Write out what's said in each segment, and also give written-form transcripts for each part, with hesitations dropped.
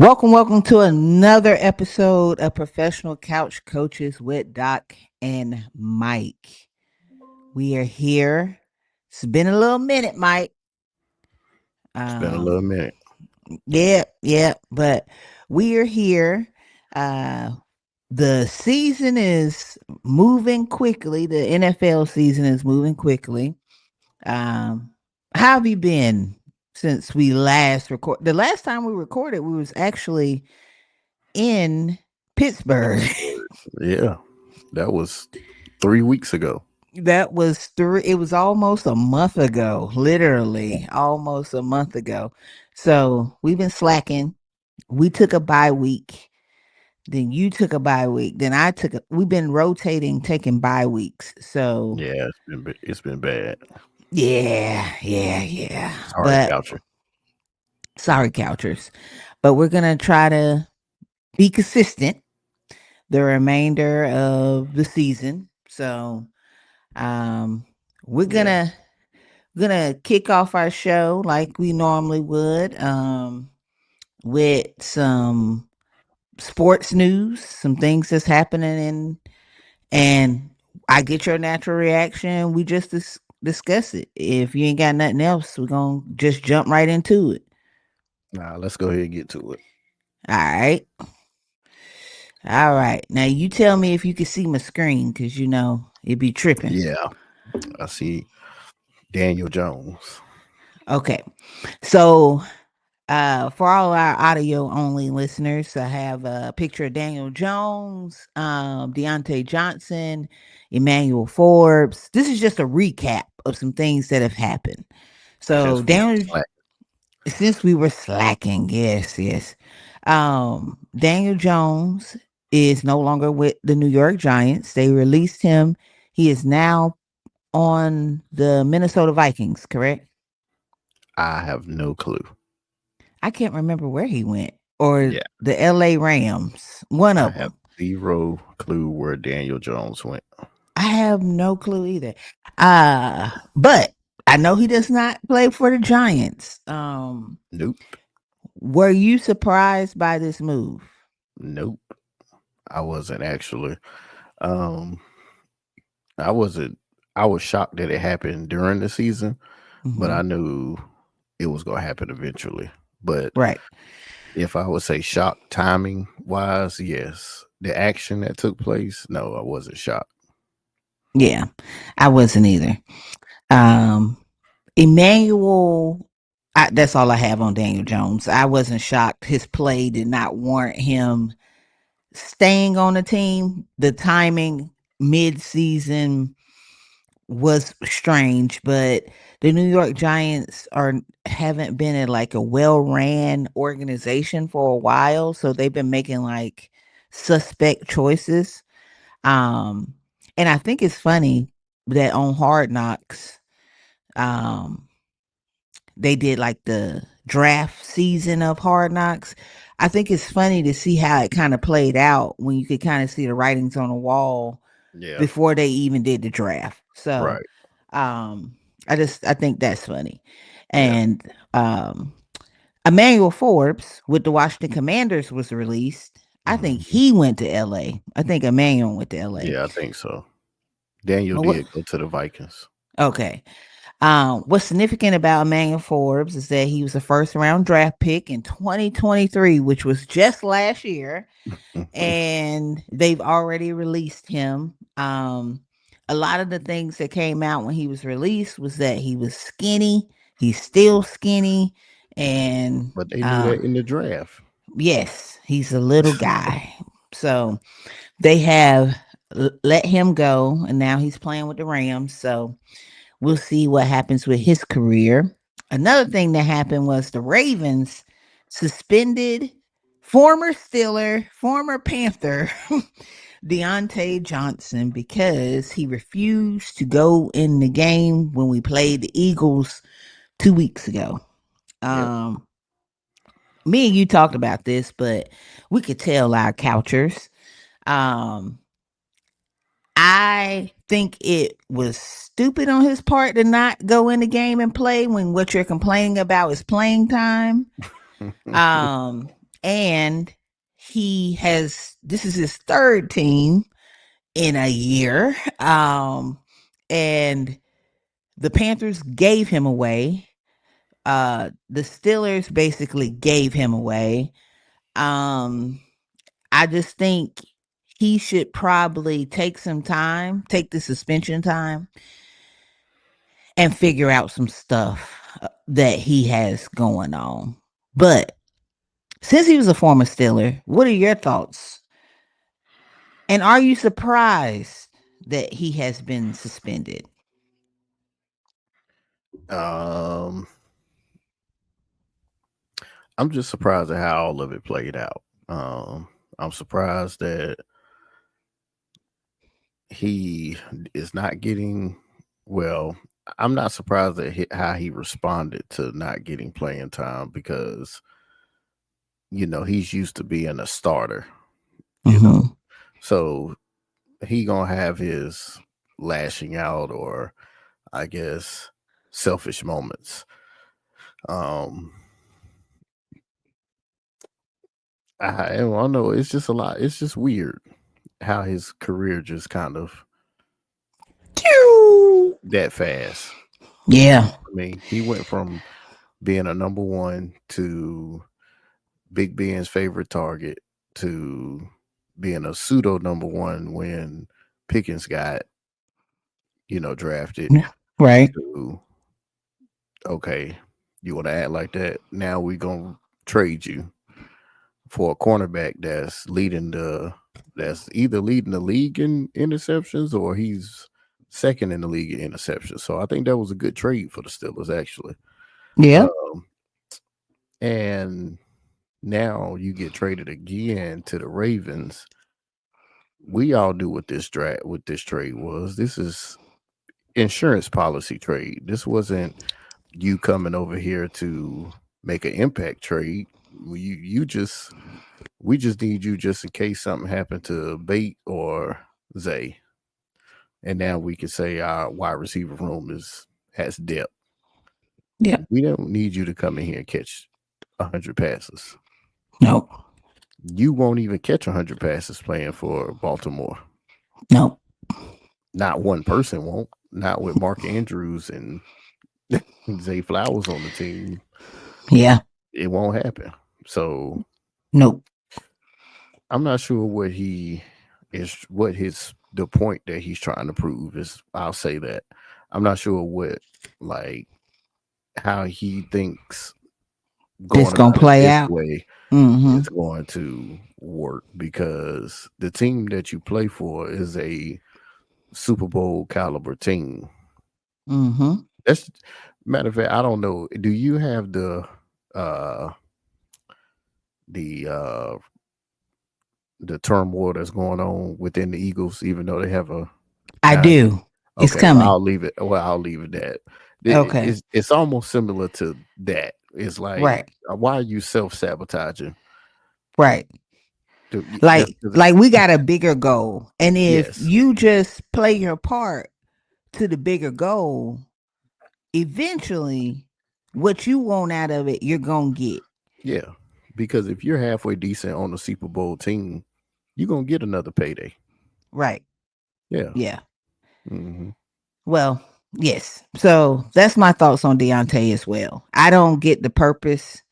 Welcome to another episode of Professional Couch Coaches with Doc and Mike. We are here. It's been a little minute, Mike. It's been a little Um, minute. yeah, but we are here. Uh, the season is moving quickly. The NFL season is moving quickly. Um, how have you been since we last record? The last time we recorded, we was actually in Pittsburgh. Yeah, that was 3 weeks ago. That was it was almost a month ago, literally almost a month ago. So we've been slacking. We took a bye week. Then you took a bye week. Then we've been rotating, taking bye weeks. So Yeah, it's been bad. yeah. Sorry, But Coucher. sorry, couchers. But we're gonna try to be consistent the remainder of the season. So um we're Yeah, gonna kick off our show like we normally would, with some sports news, some things that's happening and I get your natural reaction. We just discuss it. If you ain't got nothing else, we're gonna just jump right into it. nah, let's go ahead and get to it. All right. All right. Now you tell me if you can see my screen because you know it be tripping. Yeah, I see Daniel Jones. Okay. So for all our audio only listeners, I have a picture of Daniel Jones, Deontay Johnson, Emmanuel Forbes. This is just a recap of some things that have happened. So Since we Daniel, slack. since we were slacking, yes. Daniel Jones is no longer with the New York Giants. They released him. He is now on the Minnesota Vikings, correct? I have no clue. I can't remember where he went or Yeah, the LA Rams. One I of have them. zero clue where Daniel Jones went. I have no clue either. But I know he does not play for the Giants. Nope, Were you surprised by this move? nope. I wasn't actually. Um, I wasn't. I was shocked that it happened during the season, but Hmm. I knew it was going to happen eventually. But Right. if I would say shocked timing wise, yes. The action that took place, no, I wasn't shocked. Yeah. I wasn't either. Um, Emmanuel, that's all I have on Daniel Jones. I wasn't shocked. His play did not warrant him staying on the team. The timing mid-season was strange, but the New York Giants are haven't been in like a well-ran organization for a while, so they've been making like suspect choices. Um and I think it's funny that on Hard Knocks, um they did like the draft season of Hard Knocks. I think it's funny to see how it kind of played out when you could kind of see the writings on the wall Yeah. before they even did the draft. So Right. um I think that's funny. Yeah. And Emmanuel Forbes with the Washington Commanders was released. I think Hmm. he went to LA. I think Emmanuel went to LA. Yeah, I think so. Daniel But what did go to the Vikings. okay. What's significant about Emmanuel Forbes is that he was a first round draft pick in 2023, which was just last year, and they've already released him. A lot of the things that came out when he was released was that he was skinny. He's still skinny, and But they knew that in the draft. yes, he's a little guy. So they have let him go, and now he's playing with the Rams. So we'll see what happens with his career. Another thing that happened was the Ravens suspended former Steeler, former Panther, Deontay Johnson because he refused to go in the game when we played the Eagles 2 weeks ago. Yep. Um, Me and you talked about this, but we could tell our couchers. Um, I think it was stupid on his part to not go in the game and play when what you're complaining about is playing time. Um, And he has, this is his third team in a year. And the Panthers gave him away. The Steelers basically gave him away. Um, I just think he should probably take some time, take the suspension time, and figure out some stuff that he has going on. But since he was a former Steeler, what are your thoughts? And are you surprised that he has been suspended? Um, I'm just surprised at how all of it played out. I'm surprised that he is not getting well. I'm not surprised at how he responded to not getting playing time because he's used to being a starter. You know, Mm-hmm. so he gonna have his lashing out or I guess selfish moments. Um, I don't know. It's just a lot. It's just weird how his career just kind of that fast. Yeah. I mean, he went from being a number one to Big Ben's favorite target to being a pseudo number one when Pickens got, drafted Right. to, okay, you want to act like that? Now we going to trade you for a cornerback that's either leading the league in interceptions or he's second in the league in interceptions. So I think that was a good trade for the Steelers actually. Yeah. Um, and now you get traded again to the Ravens. We all knew what this trade was. This is insurance policy trade. This wasn't you coming over here to make an impact trade. You just we just need you just in case something happened to Bate or Zay. And now we can say our wide receiver room has depth. Yeah. We don't need you to come in here and catch 100 passes. No. You won't even catch 100 passes playing for Baltimore. No. Not one person won't. Not with Mark Andrews and Zay Flowers on the team. Yeah. It won't happen. So Nope. I'm not sure what the point that he's trying to prove is. I'll say that. I'm not sure how he thinks This going gonna about it play this out. way Mm-hmm. is going to work because the team that you play for is a Super Bowl caliber team. Mm-hmm. That's matter of fact, I don't know. Do you have uh the uh the turmoil that's going on within the Eagles, even though they have a I guy? do. It's Okay, well coming. I'll leave it that. Okay. It's almost similar to that. It's like Right. why are you self sabotaging? Right. Just Like 'cause like we got a bigger goal. And if yes, you just play your part to the bigger goal, eventually what you want out of it, you're gonna get. yeah. Because if you're halfway decent on the Super Bowl team, you're gonna get another payday. Right. Yeah. Yeah. Hmm. Well, yes. So that's my thoughts on Deontay as well. I don't get the purpose.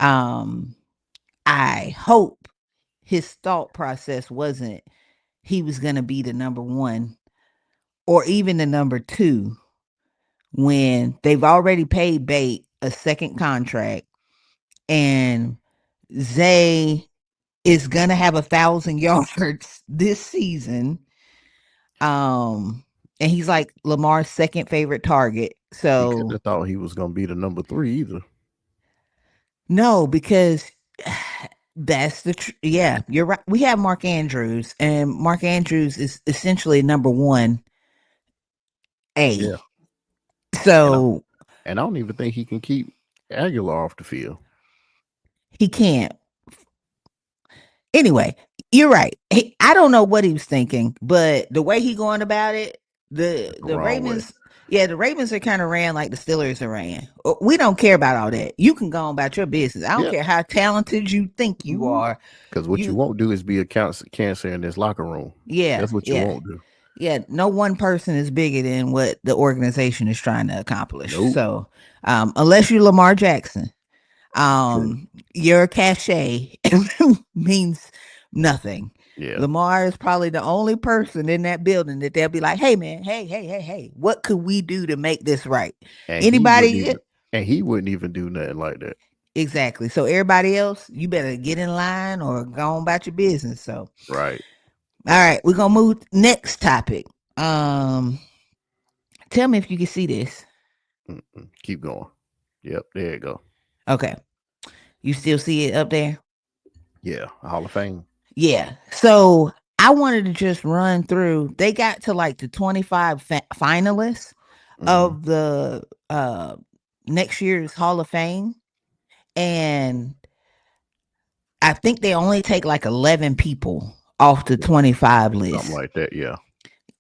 Um, I hope his thought process wasn't he was gonna be the number one or even the number two when they've already paid Bate a second contract and Zay is gonna have 1,000 yards this season. Um, and he's like Lamar's second favorite target. He couldn't So have thought he was gonna be the number 3 either. no, because that's yeah, you're right. We have Mark Andrews, and Mark Andrews is essentially number one A. Yeah. And I So and I don't even think he can keep Aguilar off the field. he can't. Anyway, you're right. I don't know what he was thinking, but the way he going about it, That's the the wrong way. Ravens. Yeah, the Ravens are kind of ran like the Steelers are ran. We don't care about all that. You can go on about your business. I don't Yeah. care how talented you think you are. Because what you You, won't do is be a cancer in this locker room. yeah, That's what you yeah, won't do. yeah. No one person is bigger than what the organization is trying to accomplish. Nope. So, unless you're Lamar Jackson, True. your cachet means nothing. Yeah. Lamar is probably the only person in that building that they'll be like, "Hey, man, hey, what could we do to make this right?" And he wouldn't Anybody? even and he wouldn't even do nothing like that. Exactly. So everybody else, you better get in line or go on about your business. So, all Right. right, we're gonna move next topic. Um, tell me if you can see this. Keep going. Yep. There you go. Okay, you still see it up there? Yeah. Hall of Fame. Yeah. So I wanted to just run through. They got to like the 25 finalists Hmm. of the next year's Hall of Fame, and I think they only take like 11 people off the Yeah. 25 Something list. like that. Yeah.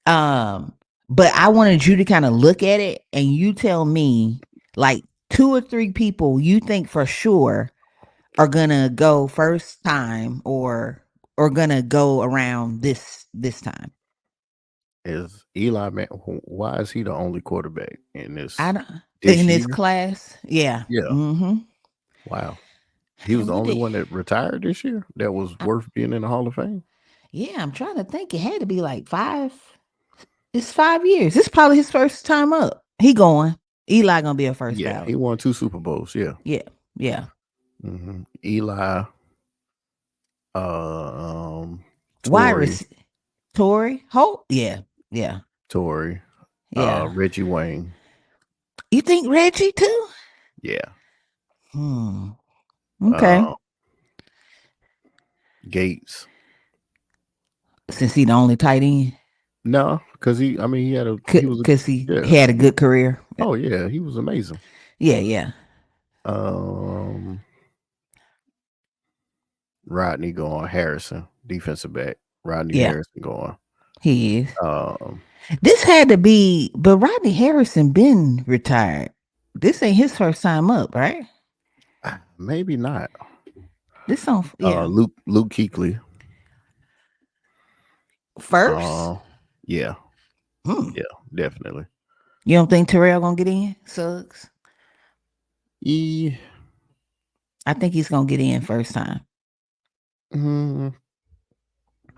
Um, but I wanted you to kind of look at it and you tell me like two or three people you think for sure are gonna go first time or gonna go around this time. Is Eli Man? Why is he the only quarterback in I this don't in this this year? class. Yeah. Yeah. Mm-hmm. Wow. He was And the what only did one that retired this year that was uh, worth being in the Hall of Fame. yeah, I'm trying to think. It had to be like five. It's 5 years. This is probably his first time up. He going. Eli gonna be a first Yeah, he ballot. won 2 Super Bowls. Yeah. Yeah. Yeah. Eli, Why Torrey, Tory Holt? Yeah. Yeah. Torrey, Yeah. Reggie Wayne. You think Reggie too? Yeah. Hmm. Okay. Uh, Gates. Since he the only tight end, No, because I mean, he was a, because he yeah. had a good career. Oh yeah, he was amazing. Yeah. Yeah. Um, Rodney going, Harrison, defensive back. Rodney Yeah. Harrison going. He is. Um, This had to be, but Rodney Harrison been retired. This ain't his first time up, right? maybe not. This on, yeah, Luke Kuechly. first. Uh, yeah, Hmm. yeah, definitely. You don't think Terrell gonna get in? Suggs. E, I think he's gonna get in first time. mm,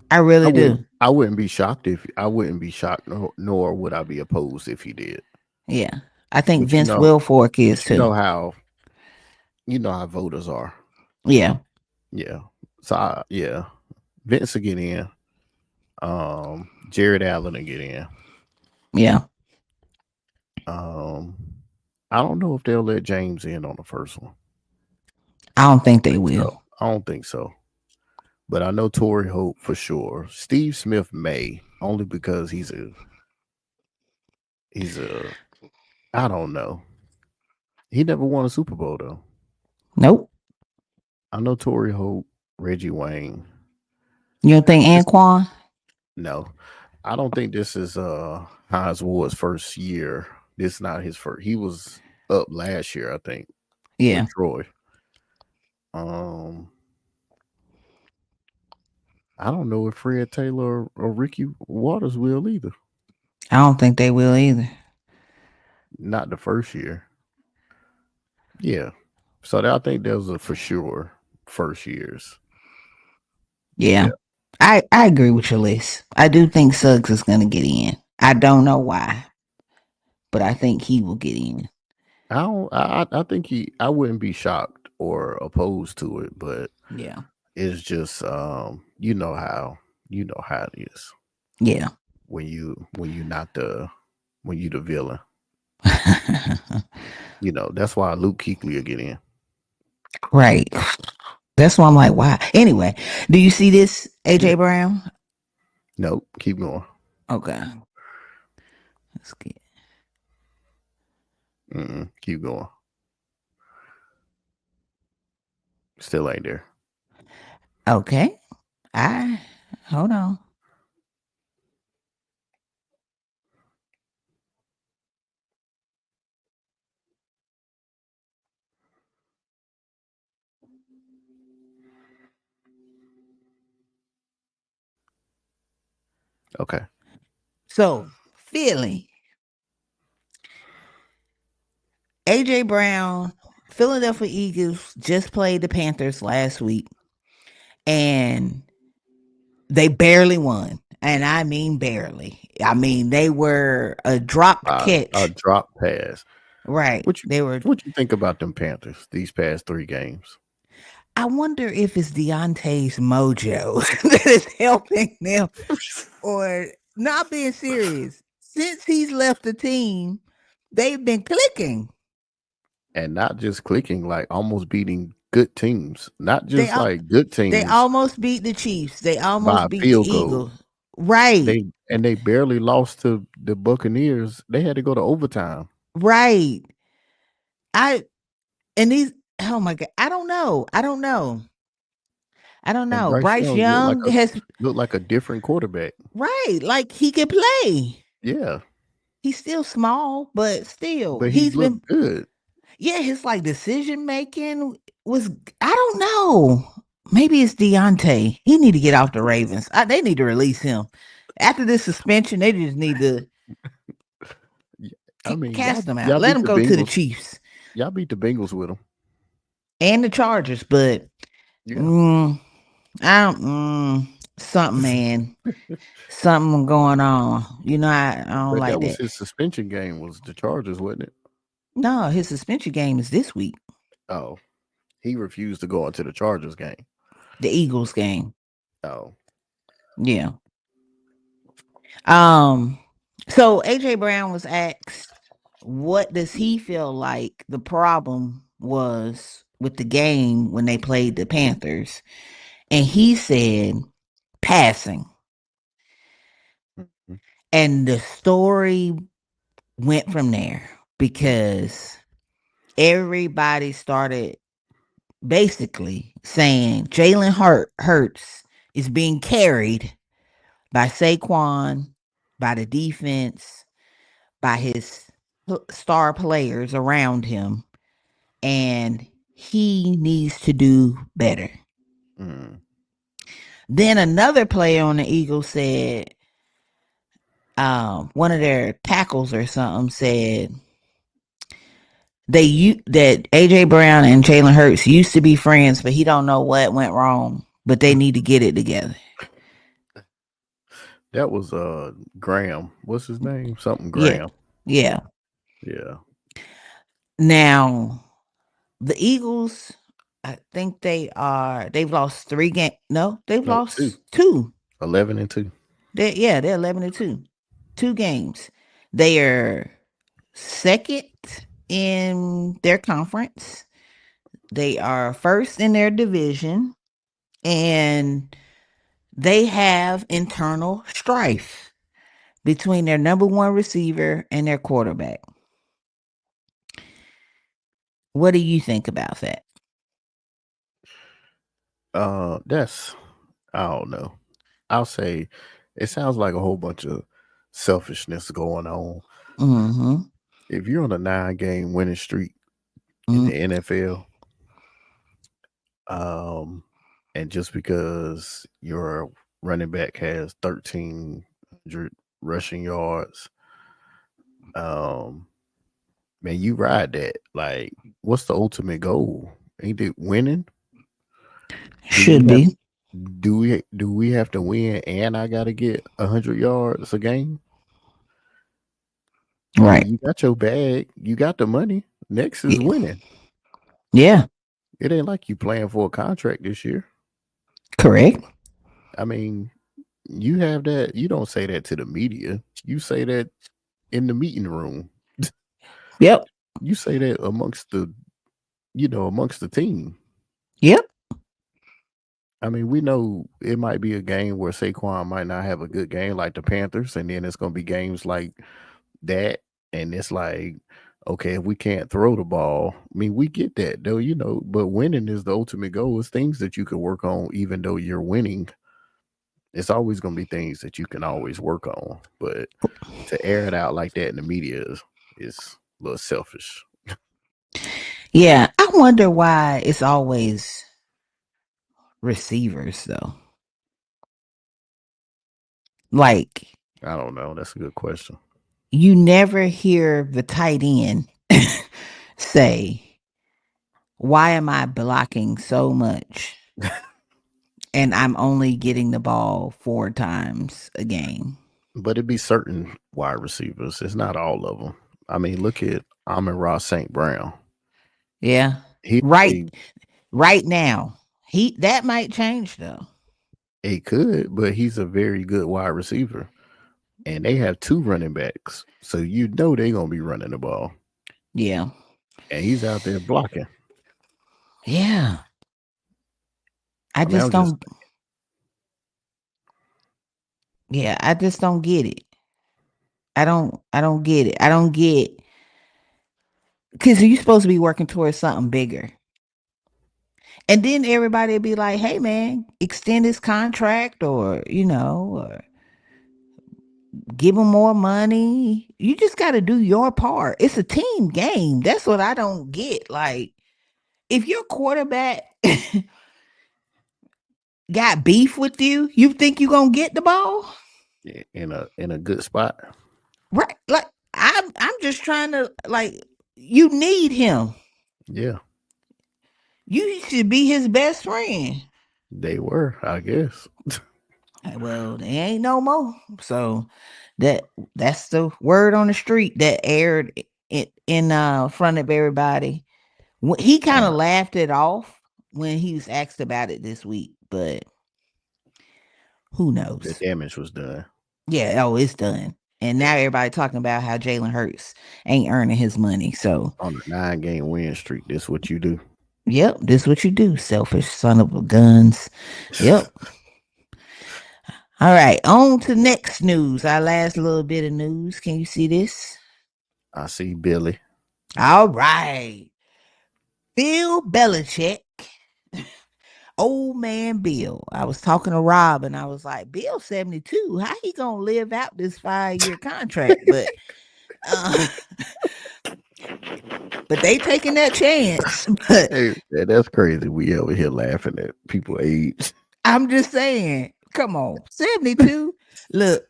I I really wouldn't. do. I wouldn't be shocked if I wouldn't be shocked, nor would I be opposed if he did. Yeah, I think But you Vince know, Wilfork is but too. you know how voters are. Yeah, Yeah. So yeah, Vince will get in. Jared Allen will get in. yeah. Um, I don't know if they'll let James in on the first one. I don't think they Think will. so. I don't think so. But I know Torrey Hope for sure. Steve Smith may only because he's a I don't know. He never won a Super Bowl though. Nope. I know Torrey Hope, Reggie Wayne. You don't think This, Anquan? no, I don't think this is Hines Ward's first year. This is not his first. He was up last year, I think, with Yeah, Troy. Um, I don't know if Fred Taylor or Ricky Waters will either. I don't think they will either. Not the first year. Yeah. So I think those are for sure first years. Yeah, Yeah. I agree with your list. I do think Suggs is gonna get in. I don't know why, but I think he will get in. I don't. I think I wouldn't be shocked or opposed to it, but Yeah, it's just you know how it is yeah. when you not the when you the villain. You know that's why Luke Kuechly will get in. Right. That's why I'm like, why? Anyway, do you see this, Yeah. AJ Brown? Nope. Keep going. Okay, let's get. Keep going. Still ain't there. Okay, I hold on. Okay. So, Philly, AJ Brown, Philadelphia Eagles just played the Panthers last week, and they barely won. And I mean barely. I mean, they were a dropped A catch. drop pass. Right. What you They were. what you think about them Panthers these past 3 games? I wonder if it's Deontay's mojo that is helping them, or not being serious. Since he's left the team, they've been clicking. And not just clicking, like almost beating good teams. Not They just like good they teams almost beat the Chiefs. They by almost a beat the field goal. Eagles. Right. They barely lost to the Buccaneers. They had to go to overtime. Right. I and these oh my god, I don't know. I don't know. I don't And know. Bryce Bryce Young Young has looked like a different quarterback. right, like he can play. Yeah, He's still small, but still but he he's been looked good. yeah, his like decision making was I don't know. Maybe it's Deontay. He need to get off the Ravens. They need to release him. After this suspension, they just need to Y- I mean, cast him out. y'all Let beat him the go to the Bengals. Chiefs Y'all beat the Bengals with them. and the Chargers, but Yeah, mm, I don't something, man. Something going on. You know, I don't but like that was that. his suspension game. Was the Chargers, wasn't it? No, his suspension game is this week. Oh, he refused to go into the Chargers game. The Eagles game. Oh, Yeah. Um, so AJ Brown was asked, what does he feel like the problem was with the game when they played the Panthers? And he said passing. mhm, And the story went from there because everybody started basically saying Jalen Hurts is being carried by Saquon, by the defense, by his star players around him, and he needs to do better. mm, Then another player on the Eagles said, one of their tackles or something said that AJ Brown and Jalen Hurts used to be friends, but he don't know what went wrong. But they need to get it together. that was Graham. What's his name? Something Yeah, Graham. yeah. Yeah. Now the Eagles, I think they've lost 3 games. No, they've No, two. lost two. 11-2. They're 11-2. 2 games. They are second in their conference. They are first in their division, and they have internal strife between their number one receiver and their quarterback. What do you think about that? That's I don't know. I'll say it sounds like a whole bunch of selfishness going on. Mm-hmm. If you're on a 9 game winning streak in Mm-hmm. the NFL, um, and just because your running back has 1,300 rushing yards, um, man, you ride that. Like, what's the ultimate goal? Ain't it winning? Do we Should have be do we have to win and I gotta get 100 yards a game? I mean, right. you got your bag, you got the money. Next is Yeah. winning. Yeah. It ain't like you playing for a contract this year. Correct. I mean, you have that. You don't say that to the media. You say that in the meeting room. Yep. You say that amongst the team. Yep. I mean, we know it might be a game where Saquon might not have a good game like the Panthers, and then it's going to be games like that. And it's like, okay, if we can't throw the ball, I mean, we get that though, but winning is the ultimate goal. It's things that you can work on, even though you're winning. It's always going to be things that you can always work on. But to air it out like that in the media is a little selfish. Yeah. I wonder why it's always receivers though. Like, I don't know. That's a good question. you never hear the tight end say, "Why am I blocking so much and I'm only getting the ball 4 times a game?" But it'd be certain wide receivers. It's not all of them. I mean, look at Amon Ross St. Brown. Yeah. He Right played, right now. That might change though. he could, but he's a very good wide receiver. And they have two running backs. So you know they're gonna be running the ball. Yeah. And he's out there blocking. Yeah. I I mean, just I'm just don't yeah, I just don't get it. I don't get it. I don't get cuz you're supposed to be working towards something bigger. And then everybody be like, "Hey man, extend his contract or, or give him more money." You just got to do your part. It's a team game. That's what I don't get. Like, if your quarterback got beef with you, you think you going to get the ball? in a good spot. Right. Like, I'm just trying to, like, you need him. Yeah, You should be his best friend. they were, I guess. Well, they ain't no more. So that's the word on the street that aired in front of everybody. He kind of Uh, laughed it off when he was asked about it this week, but who the knows? damage was done Yeah, oh, it's done. And now everybody talking about how Jalen Hurts ain't earning his money. So, on a 9-game win streak. That's what you do. yep, this what you do, selfish son of a guns. Yep. All right, on to next news. Our last little bit of news. Can you see this? I see Billy. All right. Bill Belichick, old man Bill. I was talking to Rob and I was like, Bill 72, how he gonna live out this 5-year contract? Uh but they taking that chance. But Hey, that's crazy. We over here laughing at people age. I'm just saying, come on, 72. Look,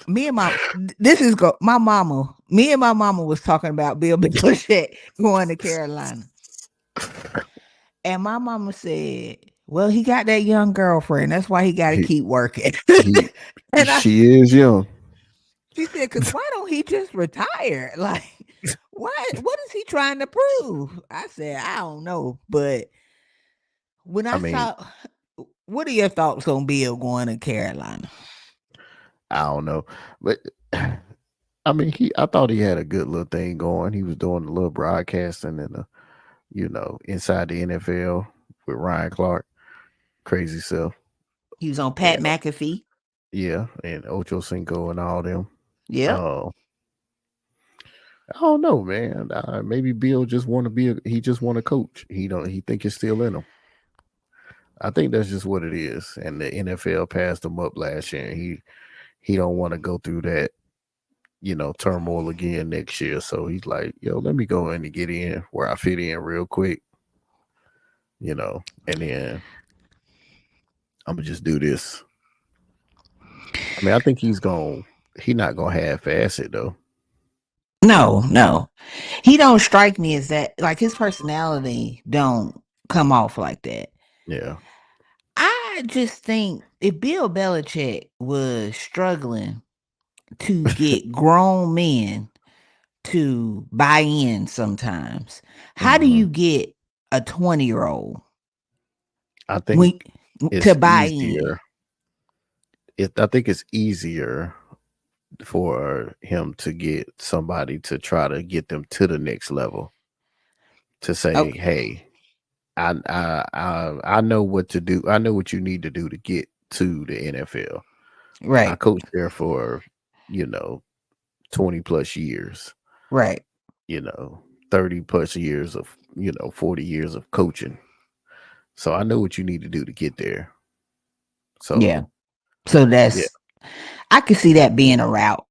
me and my this is go my mama, me and my mama was talking about Bill Belichick going to Carolina. And my mama said, well, he got that young girlfriend. That's why he got to He, keep working. he, And she is young. she said, because why don't he just retire? Like, what is he trying to prove? I said, I don't know. But when I I mean, saw, what are your thoughts on Bill going to Carolina? I don't know, but I mean, I thought he had a good little thing going. He was doing a little broadcasting and inside the NFL with Ryan Clark, crazy self, He was on Pat and McAfee. yeah, and Ocho Cinco and all them. Yep. Uh, I don't know, man. Maybe Bill just want to he just want to coach. He think it's still in him. I think that's just what it is. And the NFL passed him up last year. And he don't want to go through that, turmoil again next year. So he's like, yo, let me go in and get in where I fit in real quick, and then I'm gonna just do this. I mean, I think he not gonna half ass it though. No, no. He don't strike me as that. Like his personality don't come off like that. Yeah. I just think if Bill Belichick was struggling to get grown men to buy in sometimes, how do hmm you get a 20-year-old I when think to it's buy in? easier. I think it's easier for him to get somebody to try to get them to the next level. To say, Okay, hey, I know what to do. I know what you need to do to get to the NFL. I right, coached there for, you know, 20 plus years, right. you know, 30 plus years of, 40 years of coaching. So I know what you need to do to get there. Yeah. So, So yeah, I could see that being a route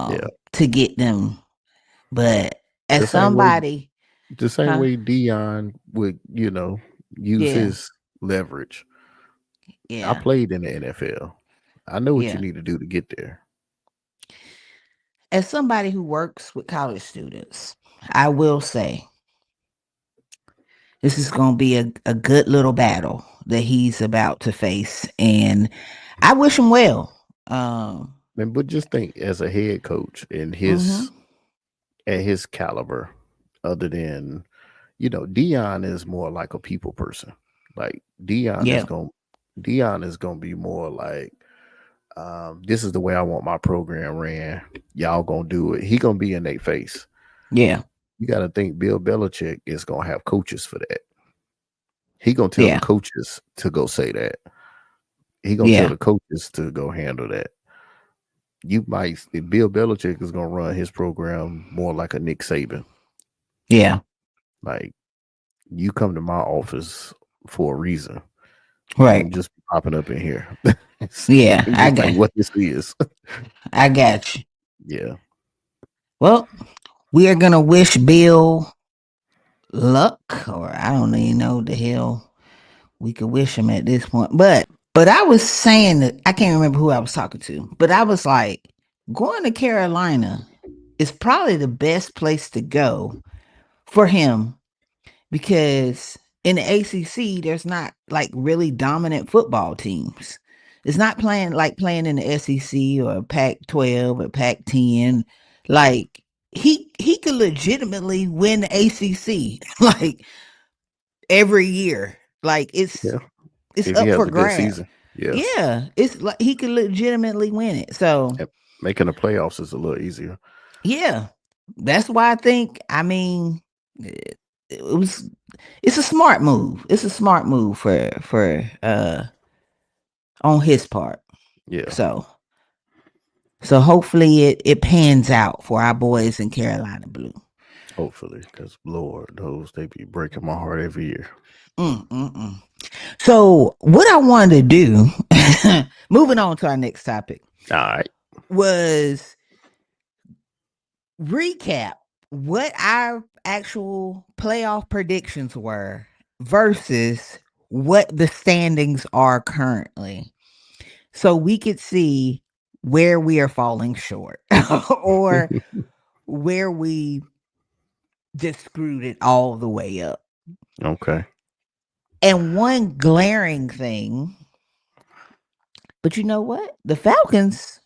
yeah. to get them. But as The same way somebody, the same huh? way Dion would, use Yeah, his leverage. I yeah. played in the NFL. I know what you Yeah. need to do to get there. As somebody who works with college students, I will say this is going to be a good little battle that he's about to face. And I wish him well. Man, but just think, as a head coach in Mm-hmm. his at his caliber, other than, Dion is more like a people person. Like Yeah. Dion is gonna be more like, this is the way I want my program ran. Y'all gonna do it. He gonna be in their face. Yeah. You got to think Bill Belichick is gonna have coaches for that. He gonna tell the Yeah. coaches to go say that. He gonna tell Yeah. the coaches to go handle that. Bill Belichick is gonna run his program more like a Nick Saban. Yeah. Like, you come to my office for a reason. You Right. ain't just popping up in here. Yeah. Just like what this is. I got you. Yeah. Well, we are gonna wish Bill luck, or I don't even know the hell we could wish him at this point. But I was saying that I can't remember who I was talking to, but I was like, going to Carolina is probably the best place to go for him because in the ACC there's not like really dominant football teams. It's not playing like playing in the SEC or Pac-12 or Pac-10. Like he could legitimately win the ACC like every year. Like Yeah. it's If he up has for a good grab. season. Yeah. Yeah, it's like he could legitimately win it. So And making the playoffs is a little easier. yeah, that's why I think. I mean, it was. It's a smart move. It's a smart move for on his part. Yeah. So hopefully it pans out for our boys in Carolina Blue. Hopefully. Because Lord knows they be breaking my heart every year. Mm-mm-mm. So what I wanted to do, moving on to our next topic, All right. was recap what our actual playoff predictions were versus what the standings are currently. So we could see where we are falling short or where we just screwed it all the way up. Okay. And one glaring thing, but you know what? The Falcons,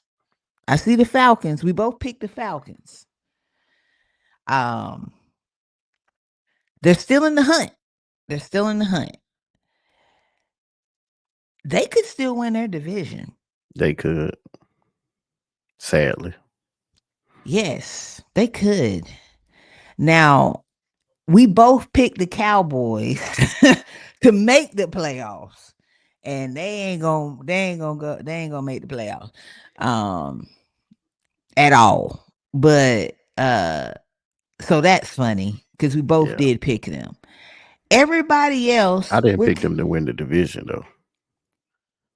I see the Falcons. We both picked the Falcons. Um, they're still in the hunt. They're still in the hunt. They could still win their division. They could. Sadly. Yes, they could. Now, we both picked the Cowboys to make the playoffs. And they ain't gonna make the playoffs. Um at all. But so that's funny because we both Yeah. did pick them. Everybody I else, didn't pick them to win the division though.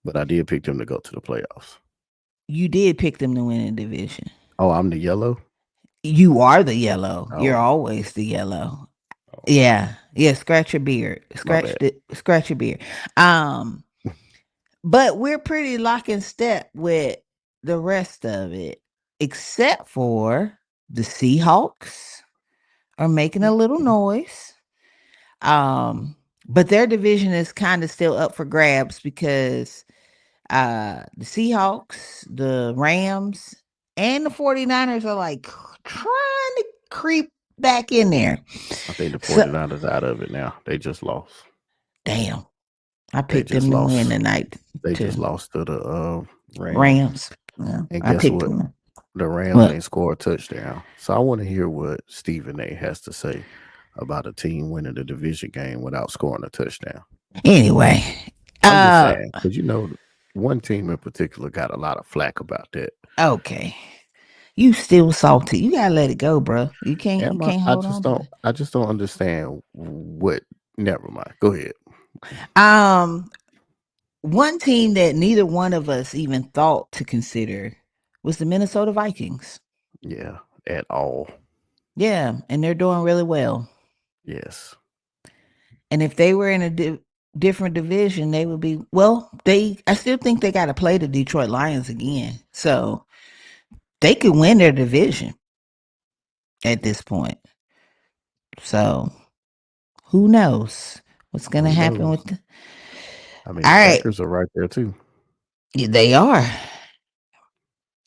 But I did pick them to go to the playoffs. you did pick them to win the division. Oh, I'm the yellow? You are the yellow. You're Oh, always the yellow. oh, Yeah. Yeah, scratch your beard. my bad. Scratch your beard. Um, but we're pretty lock in step with the rest of it, except for the Seahawks are making a little noise. But their division is kind of still up for grabs because the Seahawks, the Rams, and the 49ers are like trying to creep back in there. I think the So 49ers out of it now. They just lost. damn, I They picked just them to win lost. tonight They too. just lost to the Rams. Rams. Yeah, And I guess picked what? them. The Rams What? ain't scored a touchdown. So I want to hear what Stephen A has to say about a team winning the division game without scoring a touchdown. Anyway, I'm just uh, saying, because one team in particular got a lot of flack about that. okay. You still salty. You gotta let it go, bro. You Am I? can't I hold just on to don't. it. I just don't understand what. Never mind. Go ahead. Um, one team that neither one of us even thought to consider was the Minnesota Vikings. Yeah, at all. Yeah, and they're doing really well. Yes. And if they were in different division, they would be well. They I still think they got to play the Detroit Lions again, so they could win their division at this point. So who knows what's going to Who happen knows? with the. I mean, All the right, Packers are right there too. yeah, they are.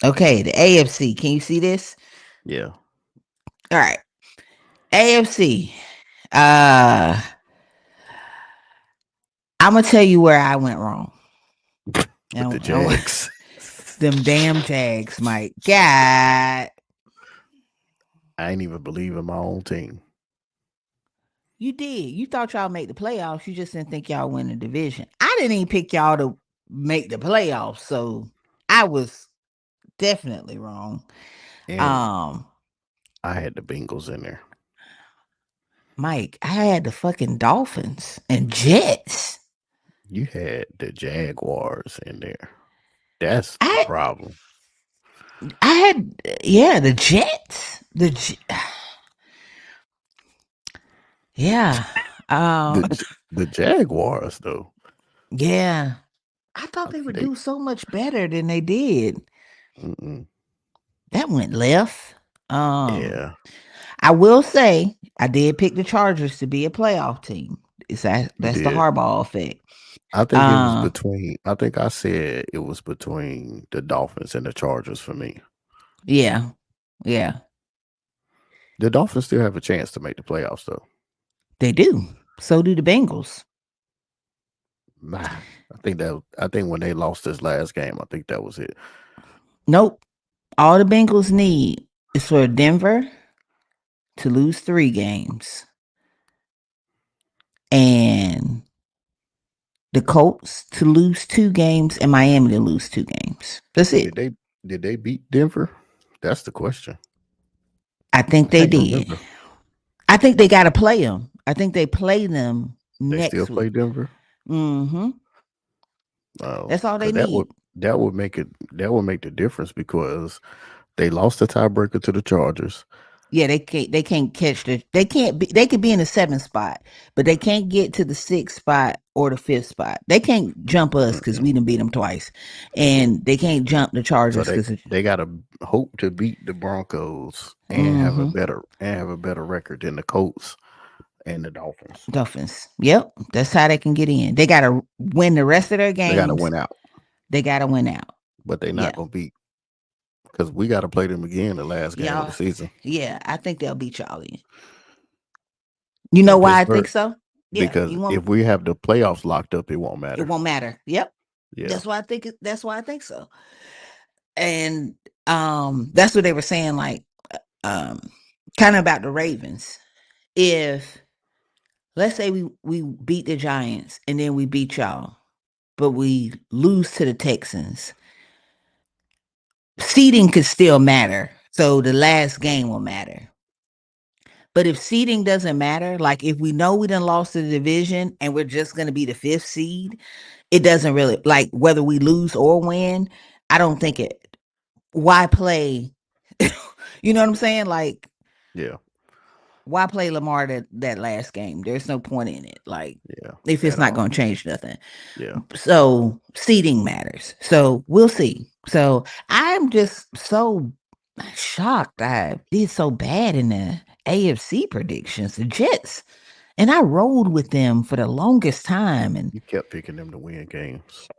Okay, the AFC. Can you see this? Yeah, All right, AFC. Uh, I'm gonna tell you where I went wrong. with the And Jags. them damn Jags, Mike. God, I ain't even believe in my own team. you did. You thought y'all make the playoffs. You just didn't think y'all win the division. I didn't even pick y'all to make the playoffs, so I was definitely wrong. And Um, I had the Bengals in there. Mike, I had the fucking Dolphins and Jets. You had the Jaguars in there. That's the I problem. I had yeah, the Jets. Yeah. The Um J- the Jaguars though. yeah. I thought I they think would they. do so much better than they did. Mm-mm. That went left. Um Yeah, I will say I did pick the Chargers to be a playoff team. you That's the did. Harbaugh effect. I think it was Uh between. I think I said it was between the Dolphins and the Chargers for me. yeah. Yeah. The Dolphins still have a chance to make the playoffs though. They do. So do the Bengals. Nah, I think that. I think when they lost this last game, I think that was it. Nope. All the Bengals need is for Denver to lose 3 games and the Colts to lose 2 games and Miami to lose 2 games. That's Well, it. did they beat Denver? That's the question. I think I they can't did. remember. I think they got to play them. I think they play them They still next play week. Denver. Mm-hmm. Oh, That's all they because need. that would make it that would make the difference because they lost the tiebreaker to the Chargers. Yeah, they can't catch they can't be they could be in the 7th spot, but they can't get to the 6th spot or the 5th spot. They can't jump us because Mm-mm. we done beat them twice. And they can't jump the So Chargers because they got to hope to beat the Broncos and mm-hmm. have a better record than the Colts and the Dolphins. Dolphins. Yep. That's how they can get in. They gotta win the rest of their They got to games. win out, They gotta win out. but they're not Yeah. gonna beat because we got to play them again the last game of the Y'all, season yeah, I think they'll beat y'all in. You know in why I think Pittsburgh. so? Yeah. Because You want if we have the playoffs locked up, it won't it matter. won't matter. Yep. Yeah, That's why I think so. And that's what they were saying, like um kind of about the Ravens. If let's say we beat the Giants and then we beat y'all, but we lose to the Texans, seeding could still matter. So the last game will matter. But if seeding doesn't matter, like if we know we done lost the division and we're just going to be the 5th seed, it doesn't really like whether we lose or win. I don't think it. Why play? You know what I'm saying? Like yeah, why play Lamar that last game? There's no point in it. Like yeah, if it's at not all. going to change nothing. Yeah, So seating matters. So we'll see. So I'm just so shocked I did so bad in the AFC predictions, the Jets. And I rolled with them for the longest time and you kept picking them to win games,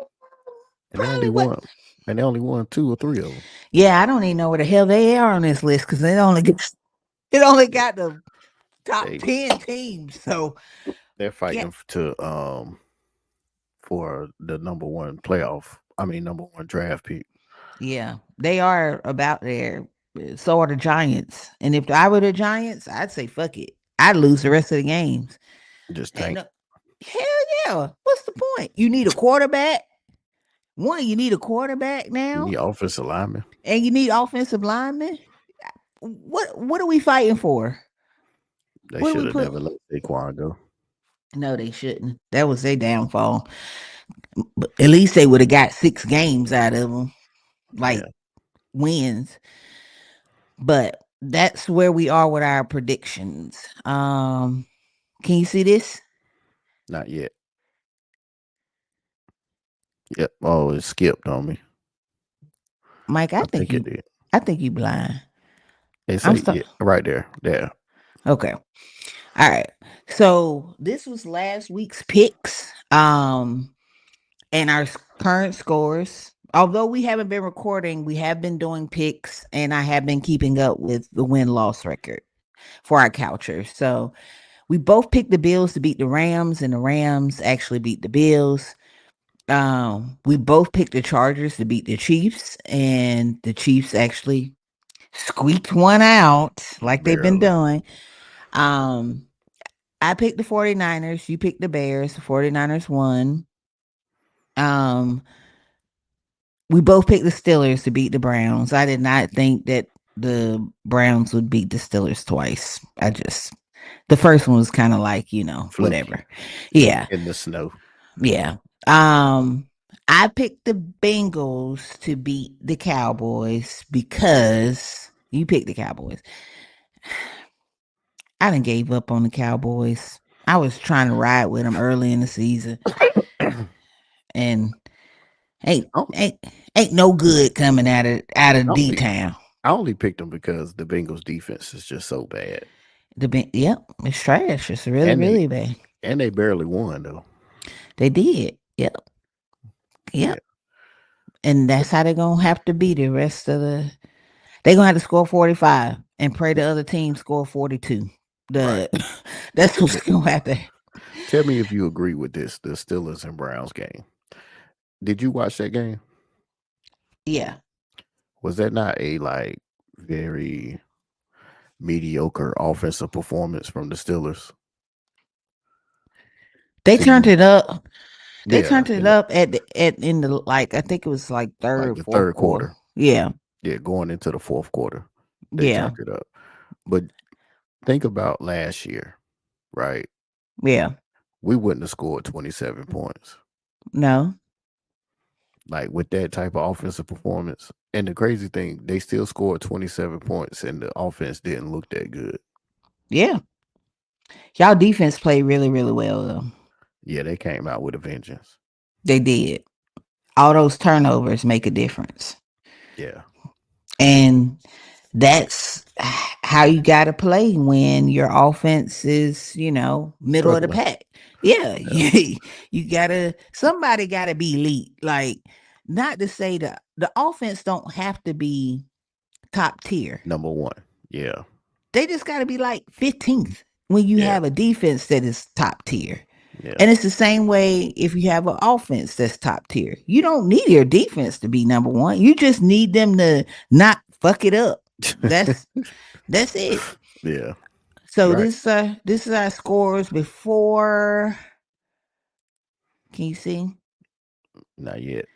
and they only probably what. won, and they only won 2 or 3 of them. Yeah, I don't even know where the hell they are on this list because it only got the top They 10 teams. So they're yeah, fighting to for the number one playoff. I mean, number one draft pick. yeah, they are about there. So are the Giants. And if I were the Giants, I'd say fuck it. I'd lose the rest of the games. Just And tank. hell yeah, what's the point? You need a quarterback. One, you need a quarterback You now, need offensive linemen. and you need offensive linemen. What are we fighting for? They What do should we have put? never let Saquon go. No, they shouldn't. That was their downfall. But at least they would have got 6 games out of them, like Yeah, wins. But that's where we are with our predictions. Can you see this? not yet. Yep. Oh, it skipped on me. Mike, I think it did. I think you blind. It I'm say stuck. yeah, right there. There. Okay. All right. So this was last week's picks. And our current scores. Although we haven't been recording, we have been doing picks, and I have been keeping up with the win loss record for our couchers. So we both picked the Bills to beat the Rams, and the Rams actually beat the Bills. We both picked the Chargers to beat the Chiefs, and the Chiefs actually squeaked one out like they've been Barely. doing. Um, I picked the 49ers, you picked the Bears, the 49ers won. Um, we both picked the Steelers to beat the Browns. I did not think that the Browns would beat the Steelers twice. The first one was kind of like, Fluky whatever. Yeah. in the snow. Yeah. Um, I picked the Bengals to beat the Cowboys because you picked the Cowboys. I done gave up on the Cowboys. I was trying to ride with them early in the season, and ain't I ain't ain't no good coming out of D only town. I only picked them because the Bengals defense is just so bad. Yep, it's trash. It's really And they really bad. and they barely won though. They did. Yep, Yeah. yep. And But that's how they're gonna have to be the rest of the. They're gonna have to score 45 and pray the other team score 42. right. The that's what's But gonna happen. tell me if you agree with this, the Steelers and Browns game. Did you watch that game? Yeah, Was that not a like very mediocre offensive performance from the Steelers they to turned you? it up. They Yeah, turned it up at in the like I think it was like like third, the fourth third quarter. quarter. Yeah, Yeah, going into the fourth quarter, they yeah, turned it up. But think about last year, right? yeah. We wouldn't have scored 27 points. No, Like with that type of offensive performance. And the crazy thing, they still scored 27 points and the offense didn't look that good. yeah. Y'all defense played really, really well though. Yeah, they came out with a vengeance. They did. All those turnovers make a difference. Yeah. And that's how you got to play when your offense is, middle of the Struggling. pack. Yeah, Yeah. you gotta, somebody gotta be elite. Like, not to say that the offense don't have to be top tier. Number one. Yeah. They just gotta be like 15th when you Yeah. have a defense that is top tier. Yeah. And it's the same way if you have an offense that's top tier. You don't need your defense to be number one. You just need them to not fuck it up. That's it. yeah. So Right. this is our scores before. Can you see? Not yet.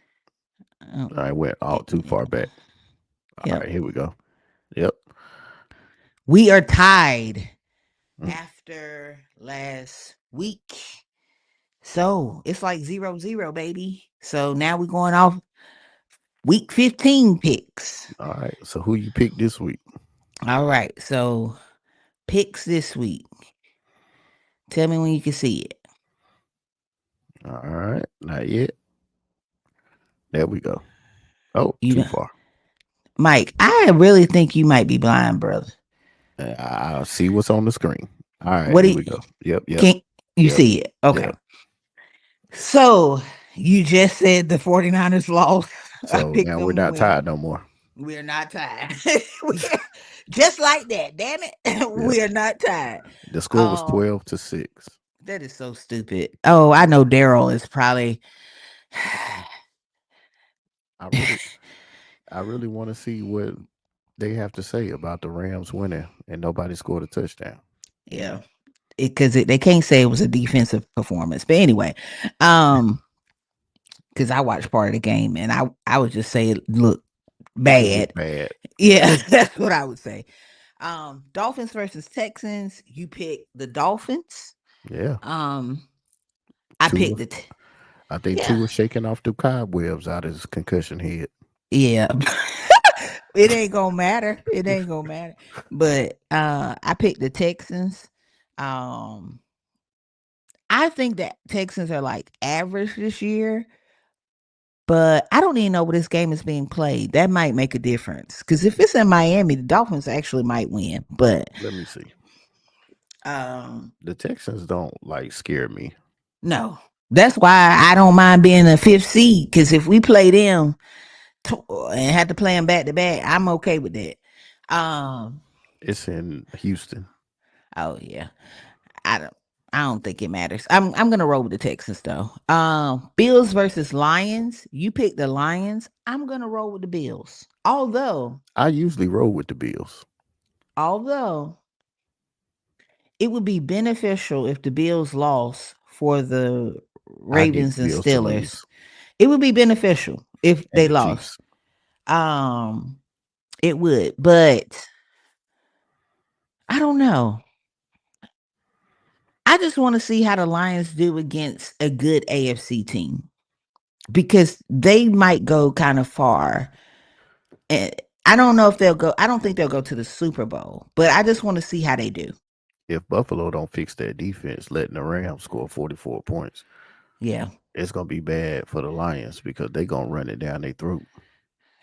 Oh, I went out too far back. All yep. right, here we go. Yep. We are tied Mm. after last week. So it's like 0-0, baby. So now we're going off week 15 picks. All right. So who you picked this week? All right. So picks this week. Tell me when you can see it. All right. Not yet. There we go. Oh, You too know, far. Mike, I really think you might be blind, brother. I'll see what's on the screen. All right, What do here you we go. Yep, yep, can you yep, see it? Okay. yep. So you just said the 49ers lost. I So picked now we're them to not win. tied no more. We're not tied. Just like that, damn it. Yep. We are not tied. The score was Um, 12-6. that is so stupid. Oh, I know Daryl is probably I really I really want to see what they have to say about the Rams winning and nobody scored a touchdown. yeah. Because they can't say it was a defensive performance. But anyway, um, because I watched part of the game and I would just say it looked It bad. looked bad. Yeah, that's what I would say. Dolphins versus Texans. You pick the Dolphins. Yeah. Um, I Two picked of the I think yeah, two was shaking off the cobwebs out of his concussion head. yeah. It ain't gonna matter. It ain't gonna matter. But I picked the Texans. Um, I think that Texans are like average this year, but I don't even know where this game is being played. That might make a difference because if it's in Miami, the Dolphins actually might win. But Let me see. um, The Texans don't like scare me. no, that's why I don't mind being a fifth seed because if we play them and have to play them back to back, I'm okay with that. Um, It's in Houston. oh yeah, I don't. I don't think it matters. I'm gonna roll with the Texans though. Bills versus Lions. You pick the Lions. I'm gonna roll with the Bills. I usually roll with the Bills. Although it would be beneficial if the Bills lost for the I need the Ravens and Bills to Steelers. lose It would be beneficial if and they the lost. Chiefs. Um, it would, but I don't know. I just want to see how the Lions do against a good AFC team because they might go kind of far. And I don't know if they'll go. I don't think they'll go to the Super Bowl, but I just want to see how they do. If Buffalo don't fix their defense, letting the Rams score 44 points, Yeah. it's gonna be bad for the Lions because they gonna run it down their throat.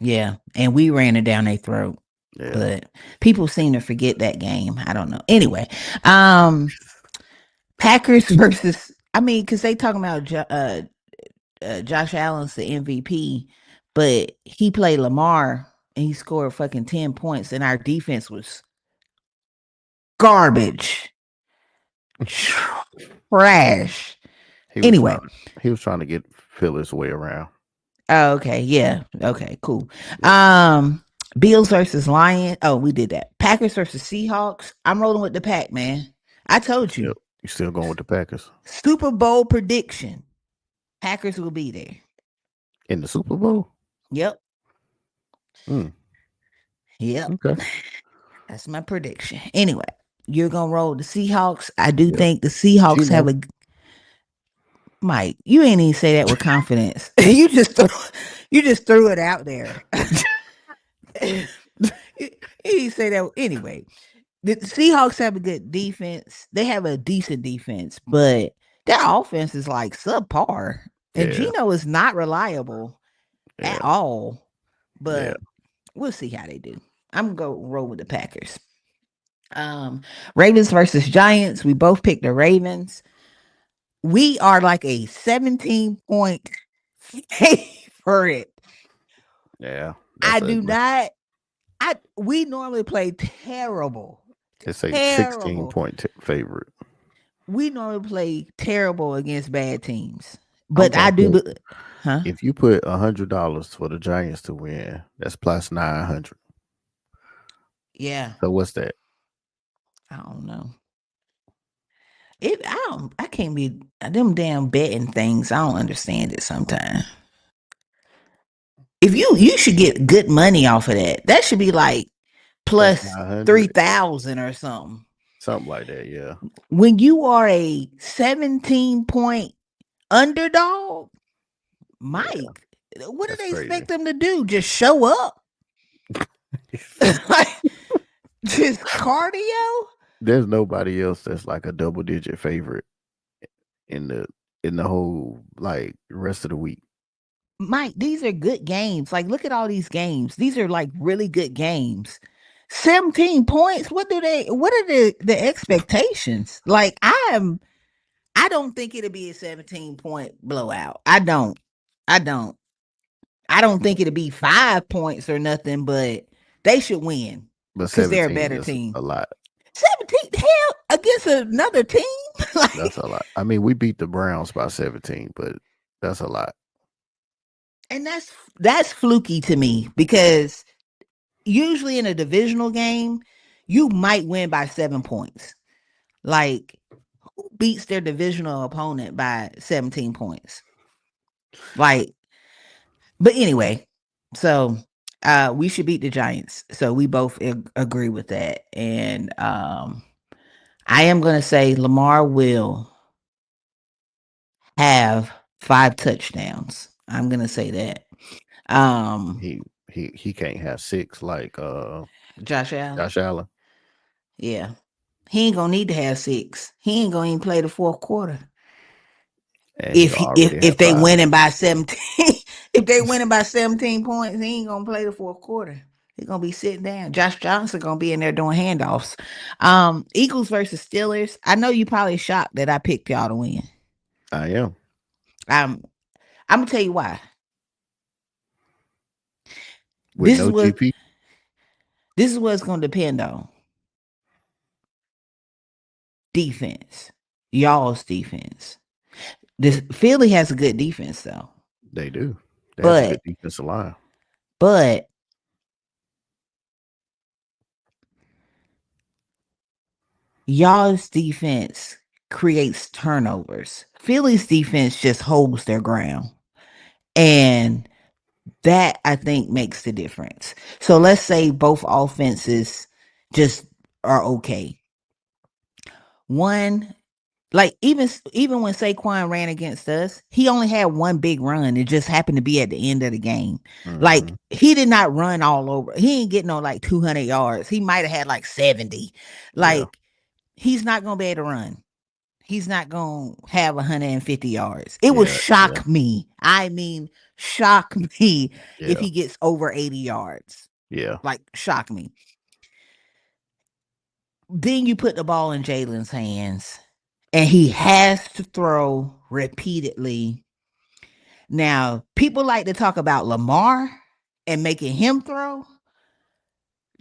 Yeah. And we ran it down their throat. Yeah. But people seem to forget that game. I don't know. Anyway, um, Packers versus. I mean, because they talking about Josh Allen's the MVP, but he played Lamar and he scored fucking 10 points, and our defense was garbage, trash. He was trying Anyway, he was trying to get feel his way around. oh, okay, yeah, okay, cool. Yeah. Um, Bills versus Lions. Oh, we did that. Packers versus Seahawks. I'm rolling with the pack, man. I You told still you. you still going with the Packers Super Bowl prediction. Packers will be there. in the Super Bowl? Yep. Mm, Yep. okay. That's my prediction. Anyway, you're gonna roll the Seahawks. I do Yep. think the Seahawks have Gino. a Mike. You ain't even say that with confidence. You just threw it out there. You didn't say that anyway. The Seahawks have a good defense. They have a decent defense, but their offense is like subpar. And Yeah. Gino is not reliable Yeah. at all. Yeah. But we'll see how they do. I'm gonna go roll with the Packers. Um, Ravens versus Giants. We both picked the Ravens. We are like a 17-point favorite. Yeah. I That's do ugly. not. I we normally play terrible, It's a 16 terrible. point favorite. We normally play terrible against bad teams. I'm But I gonna do, put huh? if you put $100 for the Giants to win, that's plus 900. Yeah, So what's that? I don't know. It. I don't. I can't be them damn betting things. I don't understand it sometimes. If you should get good money off of that. That should be like Plus plus 900, 3,000 or something. something like that. Yeah. When you are a 17-point underdog, Yeah. Mike, what do That's they crazy. expect them to do? Just show up? Like, just cardio? There's nobody else that's like a double digit favorite in the whole like rest of the week. Mike, these are good games. Like, look at all these games. These are like really good games. 17 points. What are the expectations? Like, I don't think it'll be a 17-point blowout. I don't. I don't. I don't think it'll be 5 points or nothing, but they should win But because they're a 17 better is team. a lot. 17 hell against another team? That's Like, a lot. I mean, we beat the Browns by 17, but that's a lot. and that's fluky to me because usually in a divisional game, you might win by 7 points. Like, who beats their divisional opponent by 17 points? Like, but anyway, so we should beat the Giants. So we both agree with that. And I am gonna say Lamar will have 5 touchdowns. I'm gonna say that. Um He can't have six like Josh Allen. Josh Allen. Yeah. He ain't gonna need to have six. He ain't gonna even play the fourth quarter. And If he'll he, if already if have they five. winning by 17, If they winning by 17 points, he ain't gonna play the fourth quarter. He's gonna be sitting down. Josh Johnson gonna be in there doing handoffs. Eagles versus Steelers. I know you probably shocked that I picked y'all to win. I am. Um, I'm gonna tell you why. With This is no what GP, this is what it's gonna depend on. Defense. Y'all's defense. This Philly has a good defense though. they do. They have a good But defensive line. but y'all's defense creates turnovers. Philly's defense just holds their ground. And that I think makes the difference. So let's say both offenses just are okay. One, like even when Saquon ran against us, he only had one big run. It just happened to be at the end of the game. Like Mm-hmm. he did not run all over. He ain't getting no like 200 yards. He might have had like 70. Yeah. Like he's not gonna be able to run. He's not gonna have 150 yards. It would Yeah. Yeah. shock me. I mean, shock me if Yeah. he gets over 80 yards. Yeah. Like shock me. Then you put the ball in Jalen's hands, and he has to throw repeatedly. Now, people like to talk about Lamar and making him throw.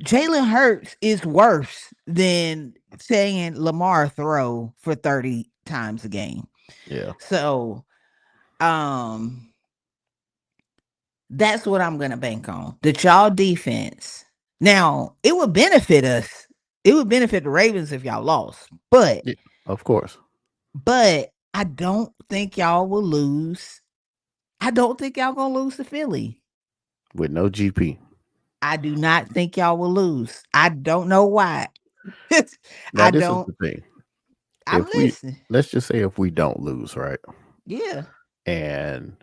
Jalen Hurts is worse than saying Lamar throw for 30 times a game. Yeah. So, um, that's what I'm gonna bank on. The y'all defense. Now, it would benefit us. It would benefit the Ravens if y'all lost. Yeah. Of course. But I don't think y'all will lose. I don't think y'all gonna lose to Philly. With no GP. I do not think y'all will lose. I don't know why. Now I this is don't. the thing. I'm If we listening. let's just say if we don't lose, right? Yeah. And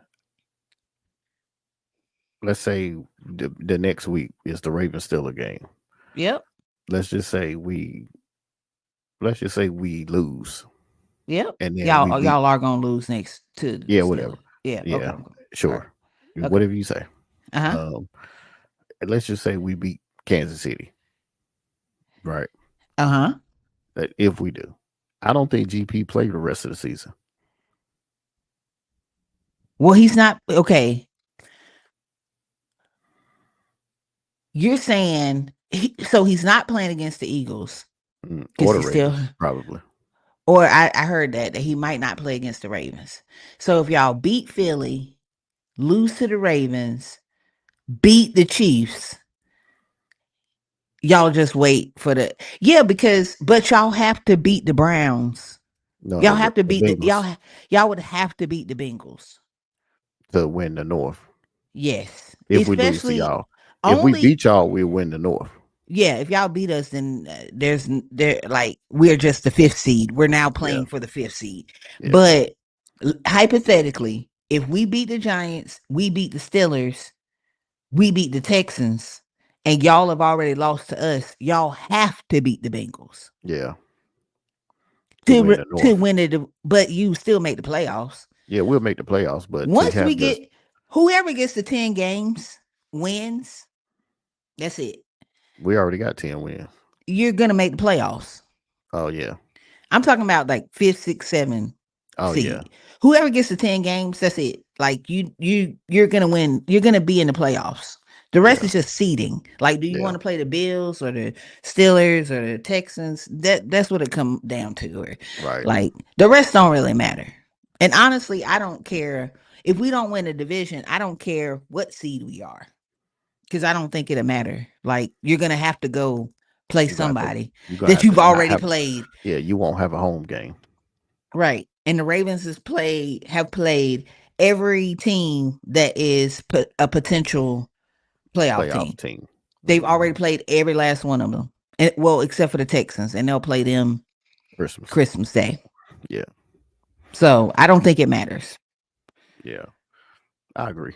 let's say the next week is the Ravens still a game. Yep. Let's just say we lose Yep. and then we Y'all beat. y'all are gonna lose next to Yeah, Steelers. whatever. Yeah. Okay. Yeah, Okay. All right. sure. Okay. Whatever you say. Uh huh. Um, let's just say we beat Kansas City, right? Uh huh. If we do, I don't think GP play the rest of the season. Well, he's not okay. You're saying so he's not playing against the Eagles because Or the he's still, Ravens, probably. or I heard that he might not play against the Ravens. So if y'all beat Philly, lose to the Ravens, beat the Chiefs, y'all just wait for the because but y'all have to beat the Browns. No, Y'all have to the beat Bengals y'all would have to beat the Bengals. to win the North. Yes, If we lose to especially y'all, if we only beat y'all, we'll win the North. yeah. If y'all beat us, then there like we're just the fifth seed. We're now Yeah, playing for the fifth seed. yeah, But hypothetically, if we beat the Giants, we beat the Steelers, we beat the Texans, and y'all have already lost to us, y'all have to beat the Bengals yeah, to win the to North. win it. But you still make the playoffs. Yeah, we'll make the playoffs, but to Once we have this, get whoever gets the 10 games wins, that's it. we already got 10 wins. You're gonna make the playoffs. Oh yeah, I'm talking about like fifth, sixth, seven oh yeah, seed. Whoever gets the 10 games, that's it. Like you're gonna win. You're gonna be in the playoffs. The rest yeah, is just seeding. Like, do you yeah. want to play the Bills or the Steelers or the Texans? That's what it come down to. Or Right. like the rest don't really matter. And honestly, I don't care if we don't win a division. I don't care what seed we are because I don't think it'll matter. Like you're gonna have to go play You got to somebody you gonna that have to you've not already have. played. Yeah, you won't have a home game. Right. And the Ravens have played every team that is a potential playoff Playoff team. team. They've Hmm. already played every last one of them. And, well, except for the Texans, and they'll play them Christmas. Christmas Day. Yeah, So I don't think it matters. yeah. I agree.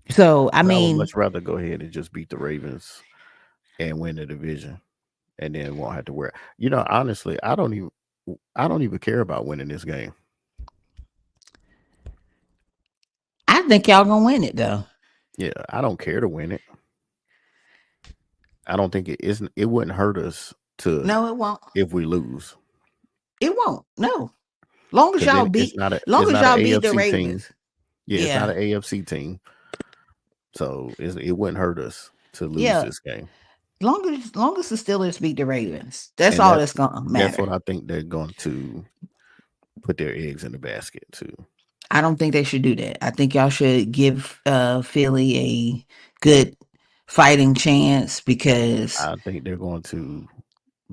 So I But I would mean, much rather go ahead and just beat the Ravens and win the division, and then won't have to wear. Honestly, I don't even care about winning this game. think y'all gonna win it though. Yeah, I don't care to win it. I don't think it isn't. It wouldn't hurt us to No, it won't. if we lose, It won't. No. Long as because then y'all beat long it's as not an y'all beat the AFC team. Ravens. Yeah, it's not Yeah. an AFC team, so it wouldn't hurt us to lose Yeah. this game. Long as the Steelers beat the Ravens. That's And all that's gonna that's matter. what I think they're going to put their eggs in the basket too. I don't think they should do that. I think y'all should give Philly a good fighting chance because I think they're going to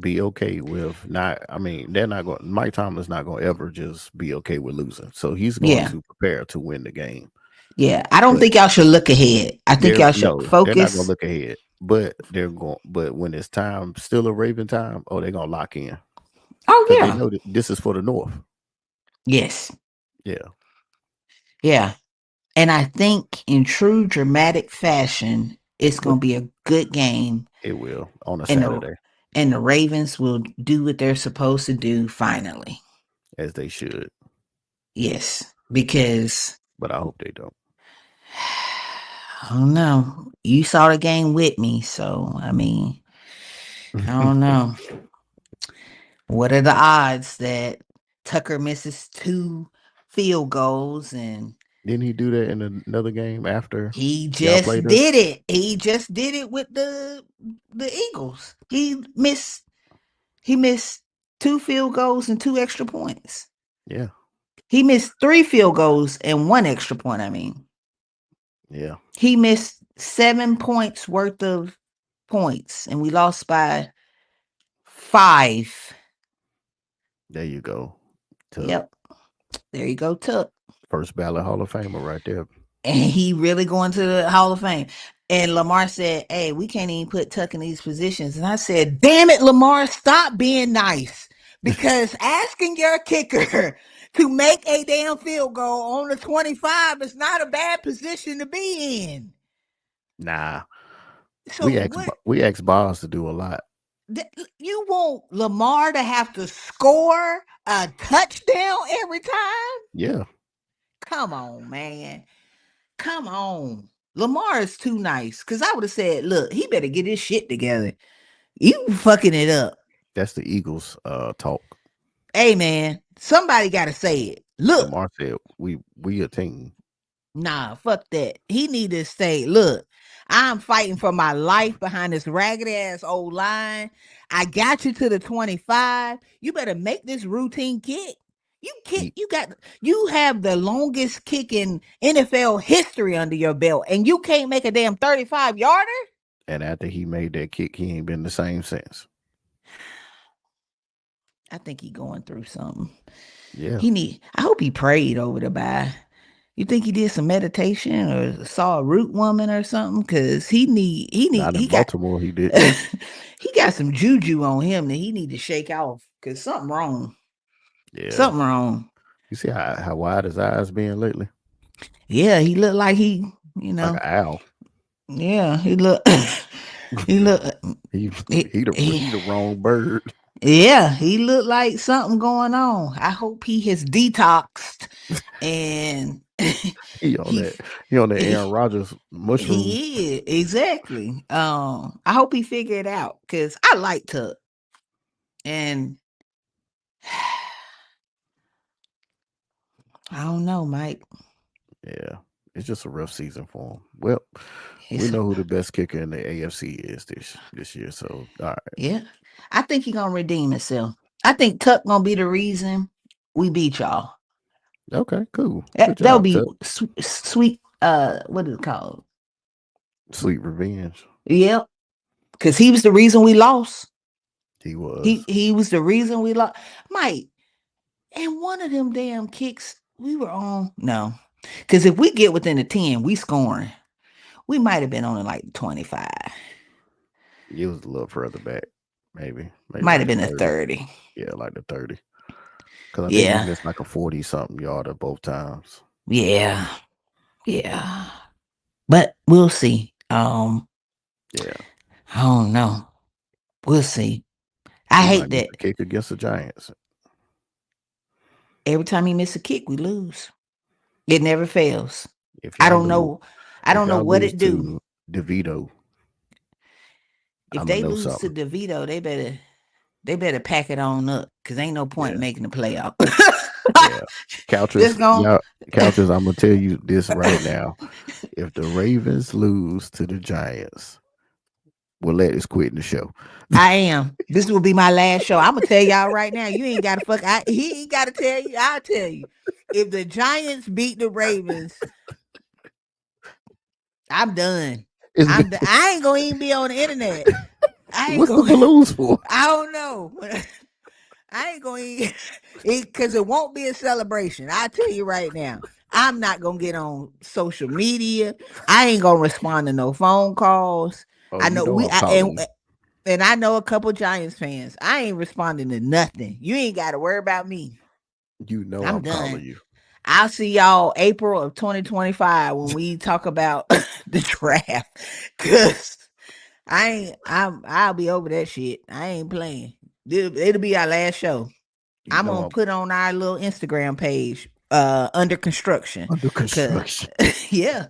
be okay with not. I mean, they're not going. Mike Tomlin's not going to ever just be okay with losing. So he's going yeah. to prepare to win the game. Yeah. I don't But think y'all should look ahead. I think they're y'all should no, they're not going to focus. look ahead. But they're going. But when it's time, still a Raven time. Oh, they're going to lock in Oh because they yeah. know that this is for the North. Yes. Yeah, Yeah. And I think in true dramatic fashion, it's but gonna be a good game it will on a and the Saturday, and the Ravens will do what they're supposed to do finally. as they should. Yes. Because But I hope they don't. I don't know. You saw the game with me, so I mean, I don't know. What are the odds that Tucker misses 2 field goals and Didn't he do that in another game after he y'all just played us? did it. He just did it with the Eagles. He missed 2 field goals and 2 extra points. Yeah, He missed 3 field goals and 1 extra point. I mean, yeah. he missed 7 points worth of points, and we lost by 5. There you go. Tuck. Yep, there you go, Tuck. First ballot Hall of Famer right there. And he really going to the Hall of Fame. And Lamar said, "Hey, we can't even put Tuck in these positions." And I said, "Damn it, Lamar, stop being nice. Because asking your kicker to make a damn field goal on the 25 is not a bad position to be in." Nah, So what? we asked Boss to do a lot. You want Lamar to have to score a touchdown every time? Yeah, Come on, man. Come on. Lamar is too nice. Cause I would have said, look, he better get his shit together. You fucking it up. that's the Eagles talk. Hey man, somebody gotta say it. Look, Lamar said we a team. nah, fuck that. He need to say, look, I'm fighting for my life behind this ragged ass old line. I got you to the 25. You better make this routine kick. He You have the longest kick in NFL history under your belt, and you can't make a damn 35 yarder? and after he made that kick, he ain't been the same since. I think he going through something. Yeah, I hope he prayed over the bye. You think he did some meditation or saw a root woman or something? Cause not in he got Baltimore. He didn't. he got some juju on him that he need to shake off. Cause something wrong. Yeah, Something wrong. you see how wide his eyes been lately, Yeah, he looked like he, you like an know, owl. yeah, he look he look he he, he the wrong bird. yeah, he looked like something going on. I hope he has detoxed and He on he that. He on that Aaron he Rodgers mushroom. he is exactly. I hope he figured it out because I like Tuck and I don't know, Mike. Yeah, it's just a rough season for him. Well, we It's know who the best kicker in the AFC is this year. So all right, yeah. I think he gonna redeem himself. I think Tuck gonna be the reason we beat y'all. okay, cool, good That'll job, be Tuck. sweet. What is it called? Sweet revenge. Yep, because he was the reason we lost. He He was. he was the reason we lost. Mike, and one of them damn kicks we were on. No, because if we get within the 10, we scoring. We might have been on it like 25. It was a little further back, maybe Might like have the been a 30. 30. Yeah, like the 30. Because I think we Yeah, missed like a 40 something yarder both times. yeah, yeah. But we'll see. Yeah, I don't know. We'll see. I he hate might miss that a kick against the Giants. every time he miss a kick, we lose. It never fails. If I y'all don't lose, know. I if don't know y'all what lose it do. to DeVito, If I'ma they know lose to something. DeVito, they better pack it on up because ain't no point Yeah, making the playoff. yeah. Just Couches, going y'all, couches. I'm gonna tell you this right now. If the Ravens lose to the Giants, we'll let us quit the show. I am. This will be my last show. I'm gonna tell y'all right now. You ain't gotta fuck. He ain't gotta tell you. I'll tell you. If the Giants beat the Ravens, I'm done. It's I ain't gonna even be on the internet. I ain't what's the going. balloons for? I don't know. I ain't going because it won't be a celebration. I tell you right now. I'm not gonna get on social media. I ain't gonna respond to no phone calls. Oh, I you know know we I'm calling you. and I know a couple Giants fans. I ain't responding to nothing. You ain't got to worry about me. You know I'm I'm done. calling you. I'll see y'all April of 2025 when we talk about the draft. Cause I'll be over that shit. I ain't playing. It'll be our last show. You I'm know gonna I'm put on our little Instagram page, under construction. under Cause construction yeah,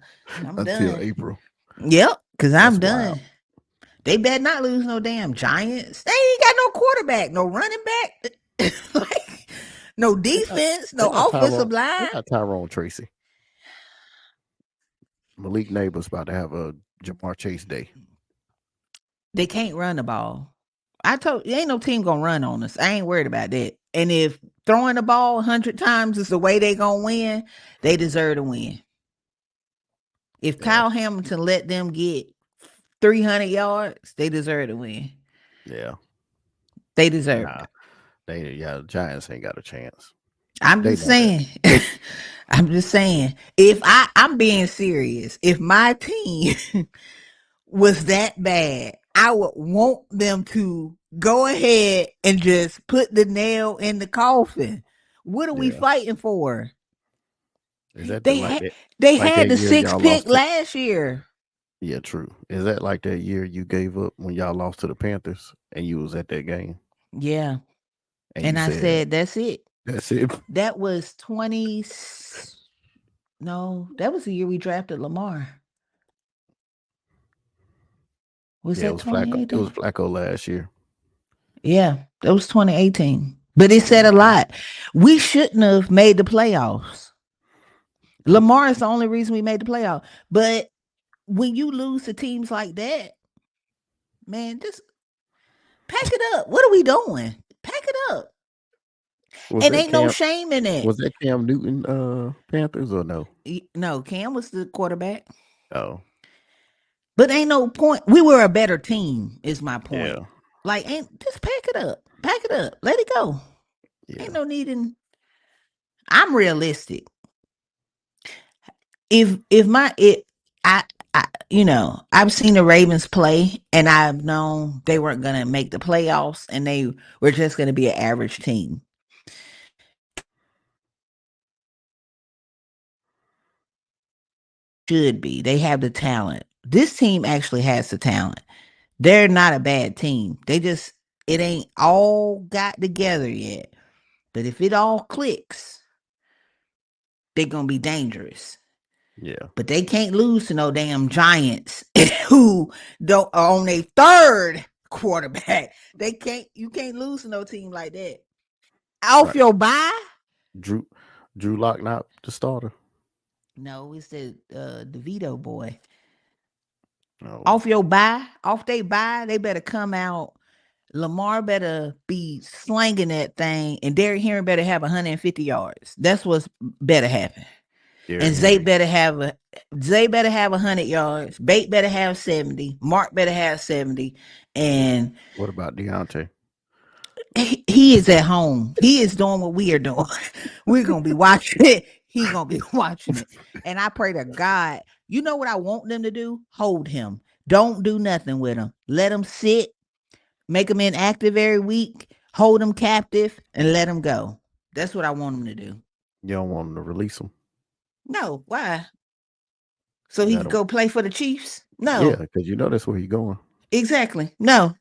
I'm until done. April. Yep, cause I'm That's wild. done. They better not lose no damn Giants. They ain't got no quarterback, no running back, like, no They got defense, they no got offensive Tyrone. They line. got Tyrone Tracy. Malik Neighbors about to have a Jamar Chase day. They can't run the ball. I told you, ain't no team gonna run on us. I ain't worried about that. And if throwing the ball 100 times is the way they gonna win, they deserve to win. If Yeah, Kyle Hamilton let them get 300 yards, they deserve to win. yeah. They deserved Nah, it. the Giants ain't got a chance. I'm They just know that. saying. I'm just saying. If I'm being serious, if my team was that bad, I would want them to go ahead and just put the nail in the coffin. What are we Yeah. fighting for? Is that They had they like had that the year sixth y'all pick lost to? last year. Yeah, true. Is that like that year you gave up when y'all lost to the Panthers and you was at that game Yeah. and you And I said said, that's it. that's it? That was 20. No, that was the year we drafted Lamar. Was Yeah, it that was Flacco. It was 2018? Flacco last year. Yeah, that was 2018. But it said a Mhm. lot. We shouldn't have made the playoffs. True. Lamar is the only reason we made the playoff. But when you lose to teams like that, man, just pack it up. What are we doing? Pack it up. Was And that ain't no Cam? shame in it. Was that Cam Newton Panthers or no? No, Cam was the quarterback. Oh, But ain't no point. We were a better team, is my point. yeah, Like, ain't just pack it up. Pack it up. Let it go. Ain't yeah. no needing. I'm realistic. If my it I I've seen the Ravens play and I've known they weren't gonna make the playoffs and they were just gonna be an average team. Should be. They have the talent. This team actually has the talent. They're not a bad team. They just it ain't all got together yet. But if it all clicks, they're gonna be dangerous. Yeah. But they can't lose to no damn Giants who don't are on a third quarterback. They can't. You can't lose to no team like that. Off Right. your bye? Drew Drew Lock not the starter. No, it's the Vito boy. No. Off your bye, off they bye, they better come out. Lamar better be slanging that thing, and Derrick Henry better have 150 yards. That's what's better happen. And Derrick Henry. Zay better have 100 yards. Bate better have 70. Mark better have 70. And What about Deontay? he is at home. He is doing what we are doing. We're gonna be watching it. He gonna be watching it. And I pray to God, you know what I want them to do? Hold him. Don't do nothing with him. Let him sit, make him inactive every week, hold him captive, and let him go. That's what I want him to do. You don't want him to release him. No, why? So You he got could him. go play for the Chiefs? Yeah, No. because you know that's where he's going. Exactly. No.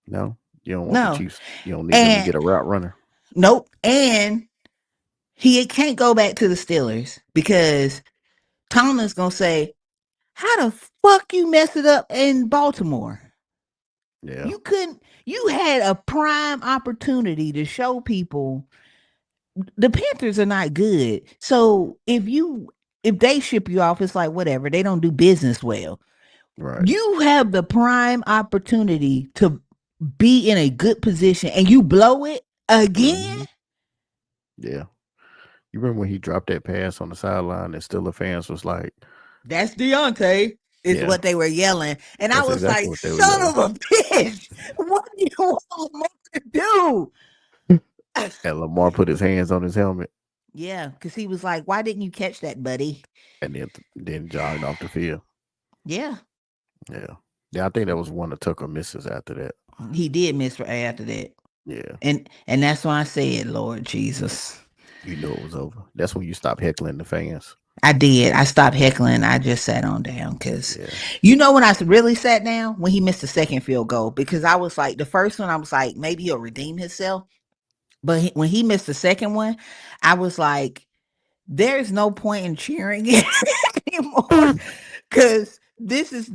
No, you don't want the No. Chiefs. You don't need them to And get a route runner. nope. And he can't go back to the Steelers because Tomlin's gonna say, "How the fuck you mess it up in Baltimore? Yeah. You couldn't. You had a prime opportunity to show people the Panthers are not good. So if they ship you off, it's like whatever. They don't do business well. Right. You have the prime opportunity to be in a good position, and you blow it again. Hmm. Yeah. You remember when he dropped that pass on the sideline and still the fans was like, That's Deontay, is yeah, what they were yelling. And I that's was exactly like, what they were son yelling. of a bitch, what do you want Lamar to do? And Lamar put his hands on his helmet Yeah, because he was like, why didn't you catch that, buddy? and then jogged off the field. Yeah, Yeah. Yeah, I think that was one of Tucker misses after that. he did miss for after that. Yeah. And that's why I said, Lord Jesus. You knew it was over. That's when you stop heckling the fans. I did. I stopped heckling. I just sat on down because, Yeah. when I really sat down when he missed the second field goal, because I was like, the first one, I was like, maybe he'll redeem himself. But when he missed the second one, I was like, there's no point in cheering it anymore because this is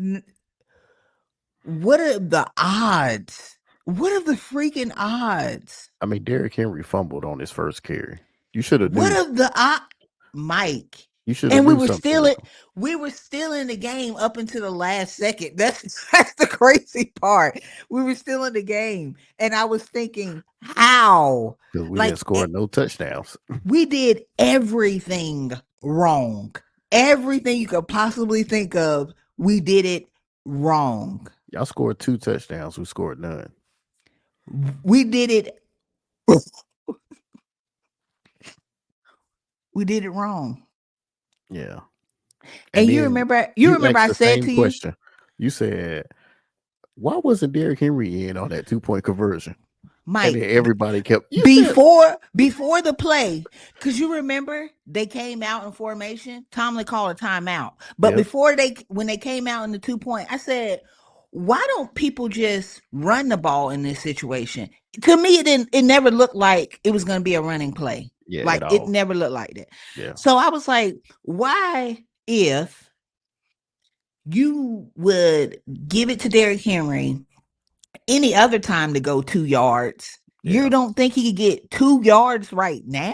what are the odds? What are the freaking odds? I mean, Derrick Henry fumbled on his first carry. You should have What knew. of the Mike? You should have And we knew were something still was in, we were still in the game up until the last second. That's the crazy part. We were still in the game, and I was thinking, how? because we didn't Like score no touchdowns. we did everything wrong. Everything you could possibly think of, we did it wrong. Y'all scored 2 touchdowns. We scored none. We did it. We did it wrong. Yeah. And And you then remember, you asked I the said same to you, question. You said, why wasn't Derrick Henry in on that 2 point conversion? And Mike, then everybody kept, you said, before the play, because you remember they came out in formation. Tomlin called a timeout, but yep. before when they came out in the 2 point, I said, "Why don't people just run the ball in this situation?" To me, it never looked like it was going to be a running play. Yeah, at Like it all. never looked like that. Yeah. So I was like, "Why, if you would give it to Derrick Henry any other time to go 2 yards, you Yeah. don't think he could get 2 yards right now?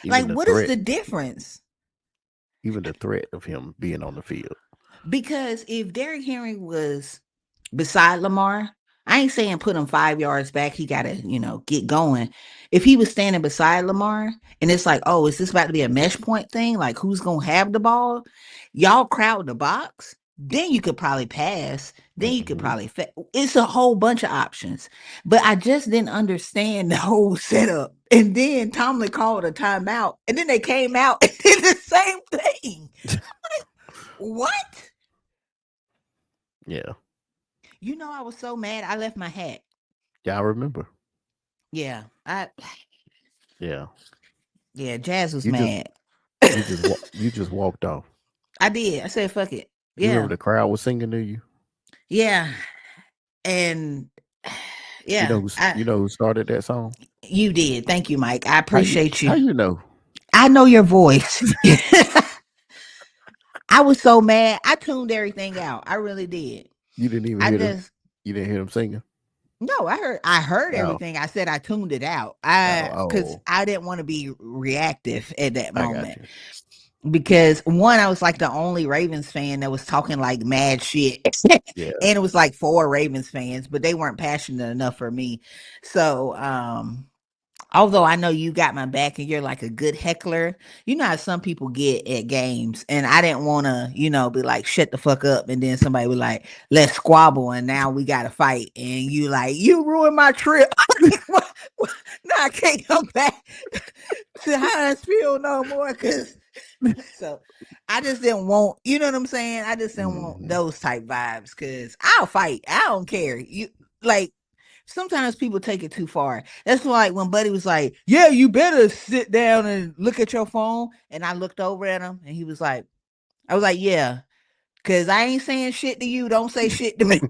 Like, Even the what is threat, the difference? even the threat of him being on the field. Because if Derrick Henry was beside Lamar, I ain't saying put him 5 yards back. He got to, get going. If he was standing beside Lamar and it's like, oh, is this about to be a mesh point thing? Like, who's going to have the ball? Y'all crowd the box. Then you could probably pass. Then you could Hmm. probably, it's a whole bunch of options. But I just didn't understand the whole setup. And then Tomlin called a timeout. And then they came out and did the same thing. What? Yeah. I was so mad. I left my hat. Yeah, I remember. Yeah, Yeah. yeah, Jazz was You just mad. you just walked off. I did. I said, "Fuck it." You remember Yeah, the crowd was singing to you? yeah, and yeah, You know who started that song? you did. Thank you, Mike. I How you appreciate how you. you know? I know your voice. I was so mad. I tuned everything out. I really did. You didn't even I hear them. just You didn't hear them singing. no. I heard Oh, everything. I said I tuned it out. oh, Because oh. I didn't want to be reactive at that I got moment. you. Because one, I was like the only Ravens fan that was talking like mad shit. Yeah. And it was like 4 Ravens fans, but they weren't passionate enough for me. So, although I know you got my back and you're like a good heckler, you know how some people get at games. And I didn't want to, be like, shut the fuck up. And then somebody was like, let's squabble. And now we got to fight. And you like, you ruined my trip. Now I can't come back to Hinesfield no more because so I just didn't want, you know what I'm saying? I just didn't want Hmm. those type vibes because I'll fight. I don't care. You like sometimes people take it too far. That's why when Buddy was like, yeah, you better sit down and look at your phone. And I looked over at him and he was like, I was like, yeah. Cause I ain't saying shit to you. Don't say shit to me.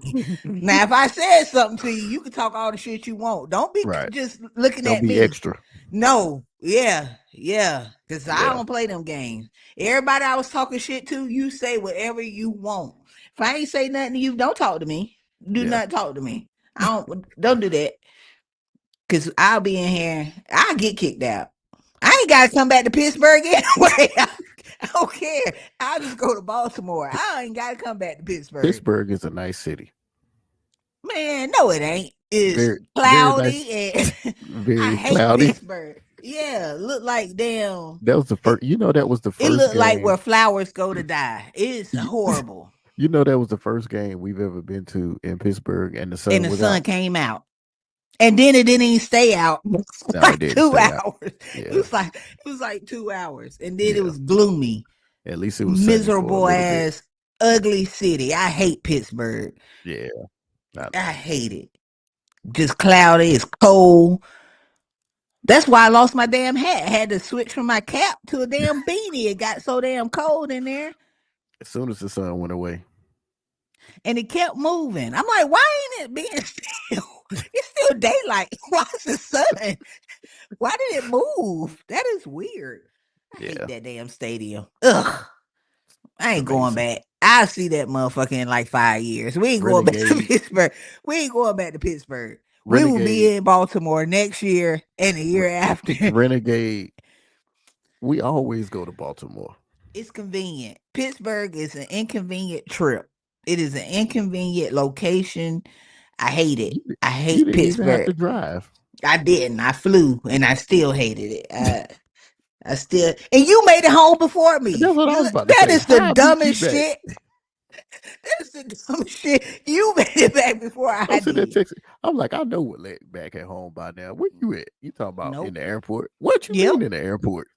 Now, if I said something to you, you can talk all the shit you want. Don't be Right. just looking Don't at be me. extra. No, yeah. Cause I Yeah. don't play them games. Everybody I was talking shit to, you say whatever you want. If I ain't say nothing to you, don't talk to me. Do Yeah. not talk to me. I don't do that. Cause I'll be in here. I'll get kicked out. I ain't gotta come back to Pittsburgh anyway. I don't care. I'll just go to Baltimore. I ain't gotta come back to Pittsburgh. Pittsburgh is a nice city. Man, no, it ain't. It's Very, very nice. cloudy and I Very hate cloudy. Pittsburgh. Yeah, look like damn. That was the It, first. That was the it first looked like game. where flowers go to die. It's You, horrible. that was the first game we've ever been to in Pittsburgh, and the And sun the was sun out. came out. And then it didn't even stay out for No, it like didn't two stay out. hours. Yeah, It was like 2 hours. And then it yeah. was gloomy, At least it was sunny for a miserable little bit. ass, ugly city. I hate Pittsburgh. Yeah, I I know. hate it. Just cloudy, it's cold. That's why I lost my damn hat. I had to switch from my cap to a damn beanie. It got so damn cold in there. As soon as the sun went away, And it kept moving. I'm like, why ain't it being still? It's still daylight. Why is the sun? Why did it move? That is weird. I hate yeah, that damn stadium. Ugh. I it's ain't going amazing. back. I'll see that motherfucker in like 5 years. We ain't going back to Renegade, Pittsburgh. We ain't going back to Pittsburgh. We will Renegade, be in Baltimore next year and the Re- year after. Renegade. We always go to Baltimore. It's convenient. Pittsburgh is an inconvenient trip. It is an inconvenient location. I hate it. You, I you hate didn't even have Pittsburgh. to drive. I didn't. I flew and I still hated it. I still and you made it home before That's me. what I was about to That say. is the How I beat you dumbest back? shit. That is the dumbest shit. You made it back before I'm I sitting there did. texting. I'm like, I know what leg back at home by now. Where you at? You talking about in Nope. the airport? What you Yep. mean in the airport?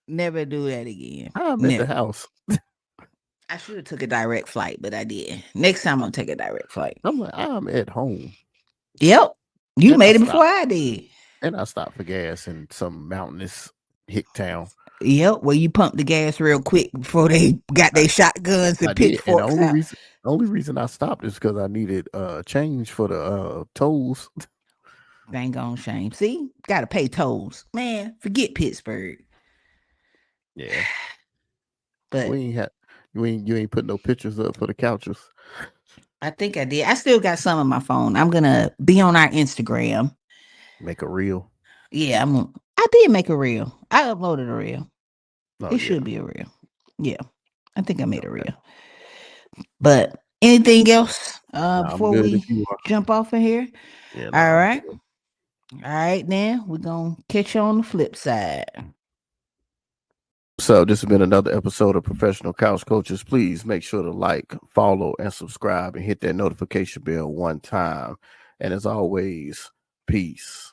Never do that again. I'm at the Never. house. I should have took a direct flight, but I didn't. Next time I'm gonna take a direct flight. I'm like, I'm at home. Yep. You And I made it before stopped. I did. And I stopped for gas in some mountainous hick town. Yep. Well, you pumped the gas real quick before they got I, their shotguns I and did. And the pitchforks out. only reason I stopped is because I needed change for the tolls. Dang on shame. See, gotta pay tolls. Man, forget Pittsburgh. Yeah. But We ain't had you ain't put no pictures up for the couches. I think I did. I still got some on my phone. I'm gonna be on our Instagram. Make a reel. Yeah, I did make a reel. I uploaded a reel. Oh It yeah. should be a reel. Yeah. I think I made a Okay. reel. But anything else Nah, I'm before good if we you are. jump off of here? Yeah, All nah, I'm right. good. All right, then we're gonna catch you on the flip side. So this has been another episode of Professional Couch Coaches. Please make sure to like, follow, and subscribe and hit that notification bell one time. And as always, peace.